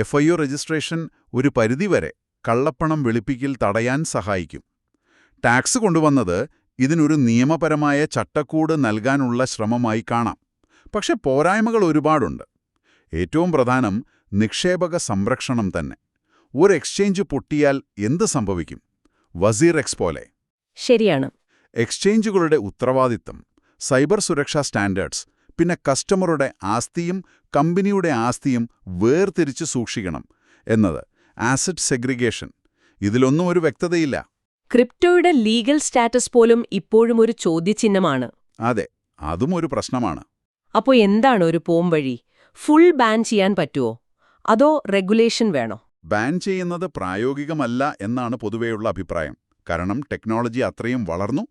FIU രജിസ്ട്രേഷൻ ഒരു പരിധിവരെ കള്ളപ്പണം വെളുപ്പിക്കൽ തടയാൻ സഹായിക്കും. ടാക്സ് കൊണ്ടുവന്നത് ഇതിനൊരു നിയമപരമായ ചട്ടക്കൂട് നൽകാനുള്ള ശ്രമമായി കാണാം. പക്ഷെ പോരായ്മകൾ ഒരുപാടുണ്ട്. ഏറ്റവും പ്രധാനം നിക്ഷേപക സംരക്ഷണം തന്നെ. ഒരു എക്സ്ചേഞ്ച് പൊട്ടിയാൽ എന്ത് സംഭവിക്കും? വസീറെക്സ് പോലെ. ശരിയാണ്. എക്സ്ചേഞ്ചുകളുടെ ഉത്തരവാദിത്തം, സൈബർ സുരക്ഷാ സ്റ്റാൻഡേർഡ്സ്, പിന്നെ കസ്റ്റമറുടെ ആസ്തിയും കമ്പനിയുടെ ആസ്തിയും വേർതിരിച്ച് സൂക്ഷിക്കണം എന്നത്, ആസറ്റ് സെഗ്രിഗേഷൻ, ഇതിലൊന്നും ഒരു വ്യക്തതയില്ല. ക്രിപ്റ്റോയുടെ ലീഗൽ സ്റ്റാറ്റസ് പോലും ഇപ്പോഴും ഒരു ചോദ്യചിഹ്നമാണ്. അതെ, അതും ഒരു പ്രശ്നമാണ്. അപ്പോൾ എന്താണ് ഒരു പോംവഴി? ഫുൾ ബാൻ ചെയ്യാൻ പറ്റുമോ? അതോ റെഗുലേഷൻ വേണോ? ബാൻ ചെയ്യുന്നത് പ്രായോഗികമല്ല എന്നാണ് പൊതുവെയുള്ള അഭിപ്രായം. കാരണം ടെക്നോളജി അത്രയും വളർന്നു.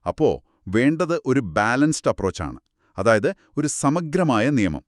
അപ്പോൾ വേണ്ടത് ഒരു ബാലൻസ്ഡ് അപ്രോച്ചാണ്. അതായത് ഒരു സമഗ്രമായ നിയമം.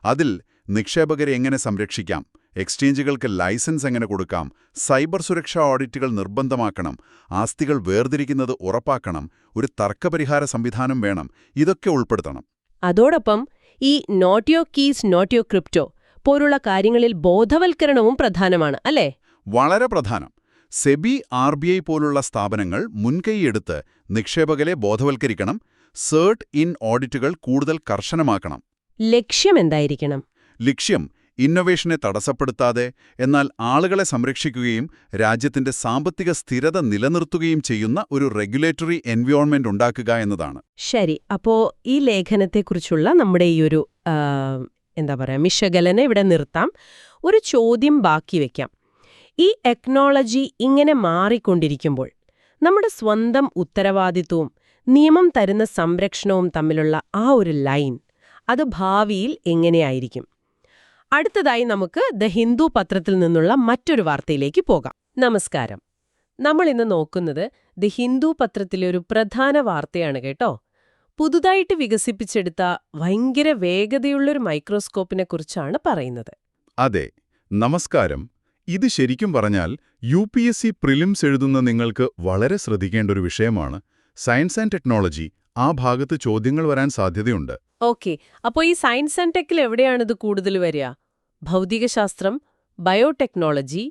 അതിൽ നിക്ഷേപകരെ എങ്ങനെ സംരക്ഷിക്കാം, എക്സ്ചേഞ്ചുകൾക്ക് ലൈസൻസ് എങ്ങനെ കൊടുക്കാം, സൈബർ സുരക്ഷാ ഓഡിറ്റുകൾ നിർബന്ധമാക്കണം, ആസ്തികൾ വേർതിരിക്കുന്നത് ഉറപ്പാക്കണം, ഒരു തർക്കപരിഹാര സംവിധാനം വേണം. ഇതൊക്കെ ഉൾപ്പെടുത്തണം. അതോടൊപ്പം ഈ not your keys not your crypto പോലുള്ള കാര്യങ്ങളിൽ ബോധവൽക്കരണവും പ്രധാനമാണ് അല്ലേ? വളരെ പ്രധാനം. സെബി, RBI പോലുള്ള സ്ഥാപനങ്ങൾ മുൻകൈയെടുത്ത് നിക്ഷേപകരെ ബോധവൽക്കരിക്കണം. CERT-IN ഓഡിറ്റുകൾ കൂടുതൽ കർശനമാക്കണം. ലക്ഷ്യം എന്തായിരിക്കണം? ലക്ഷ്യം ഇന്നൊവേഷനെ തടസ്സപ്പെടുത്താതെ എന്നാൽ ആളുകളെ സംരക്ഷിക്കുകയും രാജ്യത്തിന്റെ സാമ്പത്തിക സ്ഥിരത നിലനിർത്തുകയും ചെയ്യുന്ന ഒരു റെഗുലേറ്ററി എൻവയോൺമെന്റ് ഉണ്ടാക്കുക എന്നതാണ്. ശരി. അപ്പോ ഈ ലേഖനത്തെക്കുറിച്ചുള്ള നമ്മുടെ ഈ ഒരു വിശകലനം ഇവിടെ നിർത്താം. ഒരു ചോദ്യം ബാക്കി വയ്ക്കാം. ഈ ടെക്നോളജി ഇങ്ങനെ മാറിക്കൊണ്ടിരിക്കുമ്പോൾ നമ്മുടെ സ്വന്തം ഉത്തരവാദിത്വവും നിയമം തരുന്ന സംരക്ഷണവും തമ്മിലുള്ള ആ ഒരു ലൈൻ അത് ഭാവിയിൽ എങ്ങനെയായിരിക്കും? അടുത്തതായി നമുക്ക് ദ ഹിന്ദു പത്രത്തിൽ നിന്നുള്ള മറ്റൊരു വാർത്തയിലേക്ക് പോകാം. നമസ്കാരം. നമ്മൾ ഇന്ന് നോക്കുന്നത് ദ ഹിന്ദു പത്രത്തിലെ ഒരു പ്രധാന വാർത്തയാണ് കേട്ടോ. പുതുതായിട്ട് വികസിപ്പിച്ചെടുത്ത ഭയങ്കര വേഗതയുള്ളൊരു മൈക്രോസ്കോപ്പിനെ കുറിച്ചാണ് പറയുന്നത്. അതെ, നമസ്കാരം. ഇത് ശരിക്കും പറഞ്ഞാൽ UPSC പ്രിലിംസ് എഴുതുന്ന നിങ്ങൾക്ക് വളരെ ശ്രദ്ധിക്കേണ്ട ഒരു വിഷയമാണ്. സയൻസ് ആൻഡ് ടെക്നോളജി ആ ഭാഗത്ത് ചോദ്യങ്ങൾ വരാൻ സാധ്യതയുണ്ട്. ഓക്കെ, അപ്പോൾ ഈ സയൻസ് ആൻഡ് ടെക്കിൽ എവിടെയാണിത് കൂടുതൽ വരിക? ഭൗതികശാസ്ത്രം, ബയോടെക്നോളജി?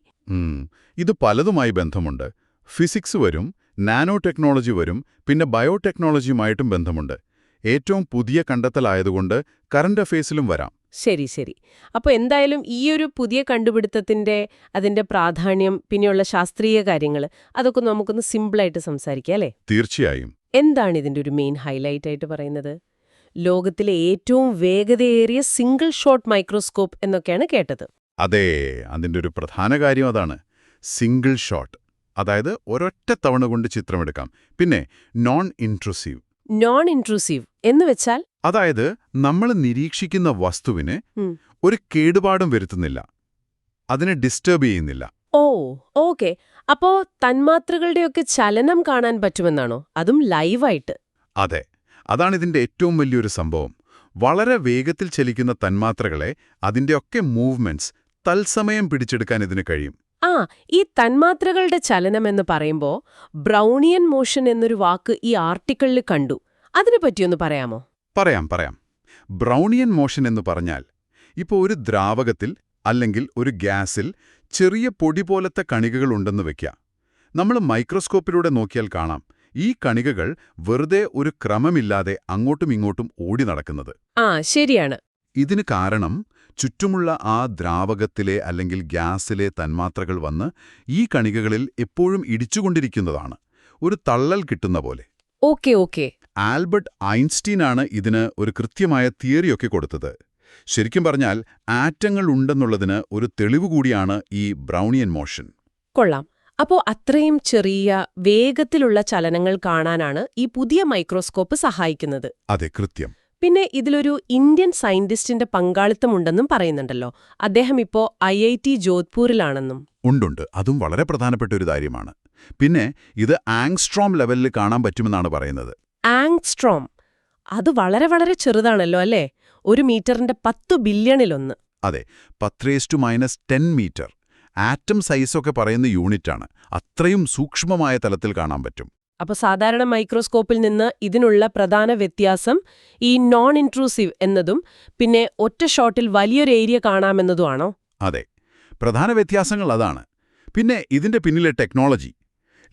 ഇത് പലതുമായി ബന്ധമുണ്ട്. ഫിസിക്സ് വരും, നാനോ ടെക്നോളജി വരും, പിന്നെ ബയോടെക്നോളജിയുമായിട്ടും ബന്ധമുണ്ട്. ഏറ്റവും പുതിയ കണ്ടെത്തലായതുകൊണ്ട് കറന്റ് അഫയേഴ്സിലും വരാം. ശരി. അപ്പോൾ എന്തായാലും ഈയൊരു പുതിയ കണ്ടുപിടുത്തത്തിന്റെ അതിന്റെ പ്രാധാന്യം, പിന്നെയുള്ള ശാസ്ത്രീയ കാര്യങ്ങൾ, അതൊക്കെ നമുക്കൊന്ന് സിമ്പിളായിട്ട് സംസാരിക്കാം അല്ലേ? തീർച്ചയായും. എന്താണ് ഇതിന്റെ ഒരു മെയിൻ ഹൈലൈറ്റ് ആയിട്ട് പറയുന്നത്? ലോകത്തിലെ ഏറ്റവും വേഗതയേറിയ സിംഗിൾ ഷോട്ട് മൈക്രോസ്കോപ്പ് എന്നൊക്കെയാണ് കേട്ടത്. അതെ, അതിൻ്റെ ഒരു പ്രധാന കാര്യം അതാണ്. സിംഗിൾ ഷോട്ട്, അതായത് ഒരൊറ്റ തവണ കൊണ്ട് ചിത്രമെടുക്കാം. പിന്നെ നോൺ ഇൻട്രൂസീവ്. നോൺ ഇൻട്രൂസീവ് എന്ന് വെച്ചാൽ? അതായത് നമ്മൾ നിരീക്ഷിക്കുന്ന വസ്തുവിന് ഒരു കേടുപാടും വരുത്തുന്നില്ല, അതിനെ ഡിസ്റ്റർബ് ചെയ്യുന്നില്ല. ഓ, ഓക്കെ. അപ്പോ തന്മാത്രകളുടെയൊക്കെ ചലനം കാണാൻ പറ്റുമെന്നാണോ? അതും ലൈവായിട്ട്? അതെ, അതാണിതിന്റെ ഏറ്റവും വലിയൊരു സംഭവം. വളരെ വേഗത്തിൽ ചലിക്കുന്ന തന്മാത്രകളെ, അതിന്റെയൊക്കെ മൂവ്മെന്റ്സ് തത്സമയം പിടിച്ചെടുക്കാൻ ഇതിന് കഴിയും. ഈ തന്മാത്രകളുടെ ചലനമെന്ന് പറയുമ്പോൾ ബ്രൗണിയൻ മോഷൻ എന്നൊരു വാക്ക് ഈ ആർട്ടിക്കിളിൽ കണ്ടു. അതിനെപ്പറ്റിയൊന്ന് പറയാമോ? പറയാം. ബ്രൗണിയൻ മോഷൻ എന്ന് പറഞ്ഞാൽ, ഇപ്പോൾ ഒരു ദ്രാവകത്തിൽ അല്ലെങ്കിൽ ഒരു ഗ്യാസിൽ ചെറിയ പൊടി പോലത്തെ കണികകളുണ്ടെന്ന് വെക്കാം. നമ്മൾ മൈക്രോസ്കോപ്പിലൂടെ നോക്കിയാൽ കാണാം, ഈ കണികകൾ വെറുതെ ഒരു ക്രമമില്ലാതെ അങ്ങോട്ടും ഇങ്ങോട്ടും ഓടി നടക്കുന്നത്. ശരിയാണ്. ഇതിന് കാരണം ചുറ്റുമുള്ള ആ ദ്രാവകത്തിലെ അല്ലെങ്കിൽ ഗ്യാസിലെ തന്മാത്രകൾ വന്ന് ഈ കണികകളിൽ എപ്പോഴും ഇടിച്ചുകൊണ്ടിരിക്കുന്നതാണ്, ഒരു തള്ളൽ കിട്ടുന്ന പോലെ. ഓക്കെ. ആൽബർട്ട് ഐൻസ്റ്റീനാണ് ഇതിന് ഒരു കൃത്യമായ തിയറിയൊക്കെ കൊടുത്തത്. ശരിക്കും പറഞ്ഞാൽ ആറ്റങ്ങൾ ഉണ്ടെന്നുള്ളതിന് ഒരു തെളിവ് കൂടിയാണ് ഈ ബ്രൗണിയൻ മോഷൻ. കൊള്ളാം. അപ്പോൾ അത്രയും ചെറിയ വേഗത്തിലുള്ള ചലനങ്ങൾ കാണാനാണ് ഈ പുതിയ മൈക്രോസ്കോപ്പ് സഹായിക്കുന്നത്. അതെ, കൃത്യം. പിന്നെ ഇതിലൊരു ഇന്ത്യൻ സയന്റിസ്റ്റിന്റെ പങ്കാളിത്തമുണ്ടെന്നും പറയുന്നുണ്ടല്ലോ. അദ്ദേഹം ഇപ്പോൾ IIT ജോധ്പൂരിലാണെന്നും. ഉണ്ട്, അതും വളരെ പ്രധാനപ്പെട്ട ഒരു കാര്യമാണ്. പിന്നെ ഇത് ആങ്സ്ട്രോം ലെവലിൽ കാണാൻ പറ്റുമെന്നാണ് പറയുന്നത്. ആങ്സ്ട്രോം? അത് വളരെ വളരെ ചെറുതാണല്ലോ അല്ലേ? 1 മീറ്ററിന്റെ 10 ബില്യണിലൊന്ന്. അതെ, 10⁻⁻10 മീറ്റർ. ആറ്റം സൈസൊക്കെ പറയുന്ന യൂണിറ്റാണ്. അത്രയും സൂക്ഷ്മമായ തലത്തിൽ കാണാൻ പറ്റും. അപ്പോൾ സാധാരണ മൈക്രോസ്കോപ്പിൽ നിന്ന് ഇതിനുള്ള പ്രധാന വ്യത്യാസം ഈ നോൺ ഇൻട്രൂസീവ് എന്നതും പിന്നെ ഒറ്റ ഷോട്ടിൽ വലിയൊരു ഏരിയ കാണാമെന്നതുമാണോ? അതെ, പ്രധാന വ്യത്യാസങ്ങൾ അതാണ്. പിന്നെ ഇതിന്റെ പിന്നിലെ ടെക്നോളജി.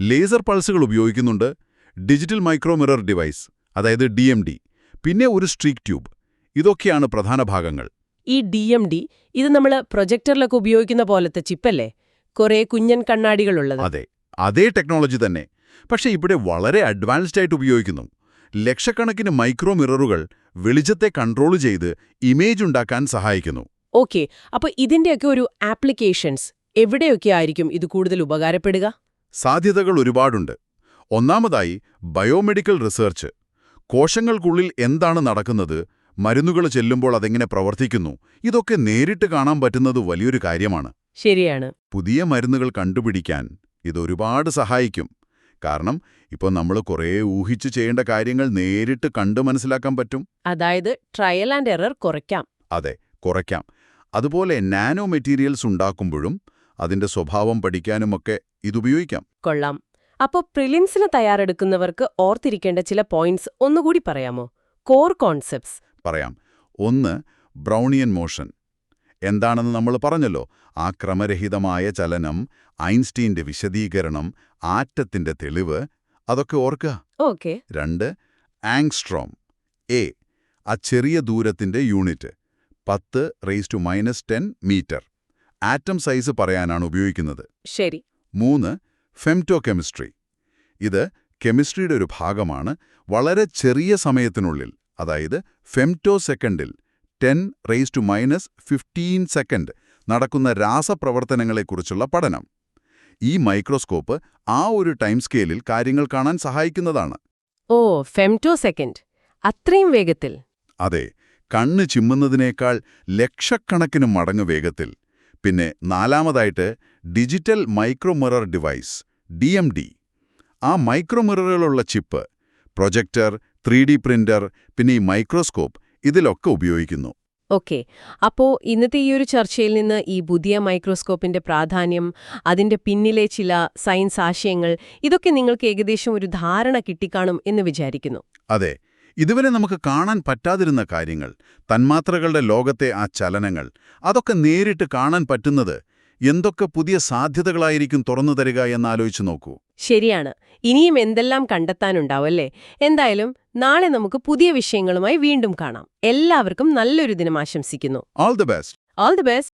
ലേസർ പൾസുകൾ ഉപയോഗിക്കുന്നുണ്ട്, ഡിജിറ്റൽ മൈക്രോമിറർ ഡിവൈസ്, അതായത് DMD, പിന്നെ ഒരു സ്ട്രീക്ക് ട്യൂബ്. ഇതൊക്കെയാണ് പ്രധാന ഭാഗങ്ങൾ. ഈ DMD ഇത് നമ്മൾ പ്രൊജക്ടറിലൊക്കെ ഉപയോഗിക്കുന്ന പോലത്തെ ചിപ്പല്ലേ? കുറേ കുഞ്ഞൻ കണ്ണാടികളുള്ളത്. അതെ, അതേ ടെക്നോളജി തന്നെ. പക്ഷേ ഇവിടെ വളരെ അഡ്വാൻസ്ഡ് ആയിട്ട് ഉപയോഗിക്കുന്നു. ലക്ഷക്കണക്കിന് മൈക്രോ മിററുകൾ വെളിച്ചത്തെ കൺട്രോൾ ചെയ്ത് ഇമേജ് ഉണ്ടാക്കാൻ സഹായിക്കുന്നു. ഓക്കെ, അപ്പോൾ ഇതിന്റെയൊക്കെ ഒരു ആപ്ലിക്കേഷൻസ് എവിടെയൊക്കെ ആയിരിക്കും ഇത് കൂടുതൽ ഉപകാരപ്പെടുക? സാധ്യതകൾ ഒരുപാടുണ്ട്. ഒന്നാമതായി ബയോമെഡിക്കൽ റിസർച്ച്. കോശങ്ങൾക്കുള്ളിൽ എന്താണ് നടക്കുന്നത്, മരുന്നുകൾ ചെല്ലുമ്പോൾ അതെങ്ങനെ പ്രവർത്തിക്കുന്നു, ഇതൊക്കെ നേരിട്ട് കാണാൻ പറ്റുന്നത് വലിയൊരു കാര്യമാണ്. ശരിയാണ്. പുതിയ മരുന്നുകൾ കണ്ടുപിടിക്കാൻ ഇതൊരുപാട് സഹായിക്കും. കാരണം ഇപ്പോൾ നമ്മൾ കുറേ ഊഹിച്ചു ചെയ്യേണ്ട കാര്യങ്ങൾ നേരിട്ട് കണ്ടു മനസ്സിലാക്കാൻ പറ്റും. അതായത് ട്രയൽ ആൻഡ് എറർ കുറയ്ക്കാം. അതെ, കുറയ്ക്കാം. അതുപോലെ നാനോ മെറ്റീരിയൽസ് ഉണ്ടാക്കുമ്പോഴും അതിന്റെ സ്വഭാവം പഠിക്കാനുമൊക്കെ ഇതുപയോഗിക്കാം. കൊള്ളാം. അപ്പോൾ പ്രിലിംസിന് തയ്യാറെടുക്കുന്നവർക്ക് ഓർത്തിരിക്കേണ്ട ചില പോയിന്റ്സ് ഒന്നുകൂടി പറയാമോ? കോർ കോൺസെപ്റ്റ്സ് പറയാം. 1, ബ്രൗണിയൻ മോഷൻ. എന്താണെന്ന് നമ്മൾ പറഞ്ഞല്ലോ. ആ ക്രമരഹിതമായ ചലനം, ഐൻസ്റ്റീന്റെ വിശദീകരണം, ആറ്റത്തിന്റെ തെളിവ്, അതൊക്കെ ഓർക്കുക. ഓക്കെ. 2, ആങ്സ്ട്രോം. ആ ചെറിയ ദൂരത്തിന്റെ യൂണിറ്റ് 10⁻⁻10 മീറ്റർ. ആറ്റം സൈസ് പറയാനാണ് ഉപയോഗിക്കുന്നത്. ശരി. 3, ഫെംറ്റോ കെമിസ്ട്രി. ഇത് കെമിസ്ട്രിയുടെ ഒരു ഭാഗമാണ്. വളരെ ചെറിയ സമയത്തിനുള്ളിൽ, അതായത് ഫെംറ്റോ സെക്കൻഡിൽ 10⁻⁻15 സെക്കൻഡ് നടക്കുന്ന രാസപ്രവർത്തനങ്ങളെക്കുറിച്ചുള്ള പഠനം. ഈ മൈക്രോസ്കോപ്പ് ആ ഒരു ടൈം സ്കെയിലിൽ കാര്യങ്ങൾ കാണാൻ സഹായിക്കുന്നതാണ്. ഓ, ഫെംറ്റോ സെക്കൻഡ്. അത്രയും വേഗത്തിൽ. അതെ, കണ്ണ് ചിമ്മുന്നതിനേക്കാൾ ലക്ഷക്കണക്കിന് മടങ്ങ് വേഗത്തിൽ. പിന്നെ നാലാമതായിട്ട് ഡിജിറ്റൽ മൈക്രോമിറർ ഡിവൈസ് DMD. ആ മൈക്രോമിററുകളുള്ള ചിപ്പ്, പ്രൊജക്ടർ, 3D പ്രിന്റർ, പിന്നെ ഈ മൈക്രോസ്കോപ്പ് ഇതിലൊക്കെ ഉപയോഗിക്കുന്നു. ഓക്കെ, അപ്പോൾ ഇന്നത്തെ ഈ ഒരു ചർച്ചയിൽ നിന്ന് ഈ പുതിയ മൈക്രോസ്കോപ്പിന്റെ പ്രാധാന്യം, അതിന്റെ പിന്നിലെ ചില സയൻസ് ആശയങ്ങൾ, ഇതൊക്കെ നിങ്ങൾക്ക് ഏകദേശം ഒരു ധാരണ കിട്ടിക്കാണും എന്ന് വിചാരിക്കുന്നു. അതെ, ഇതുവരെ നമുക്ക് കാണാൻ പറ്റാതിരുന്ന കാര്യങ്ങൾ, തന്മാത്രകളുടെ ലോകത്തെ ആ ചലനങ്ങൾ, അതൊക്കെ നേരിട്ട് കാണാൻ പറ്റുന്നത് എന്തൊക്കെ പുതിയ സാധ്യതകളായിരിക്കും തുറന്നു തരിക എന്നാലോചിച്ച് നോക്കൂ. ശരിയാണ്. ഇനിയും എന്തെല്ലാം കണ്ടെത്താനുണ്ടാവും അല്ലേ? എന്തായാലും നാളെ നമുക്ക് പുതിയ വിഷയങ്ങളുമായി വീണ്ടും കാണാം. എല്ലാവർക്കും നല്ലൊരു ദിനം ആശംസിക്കുന്നു. All the best. All the best.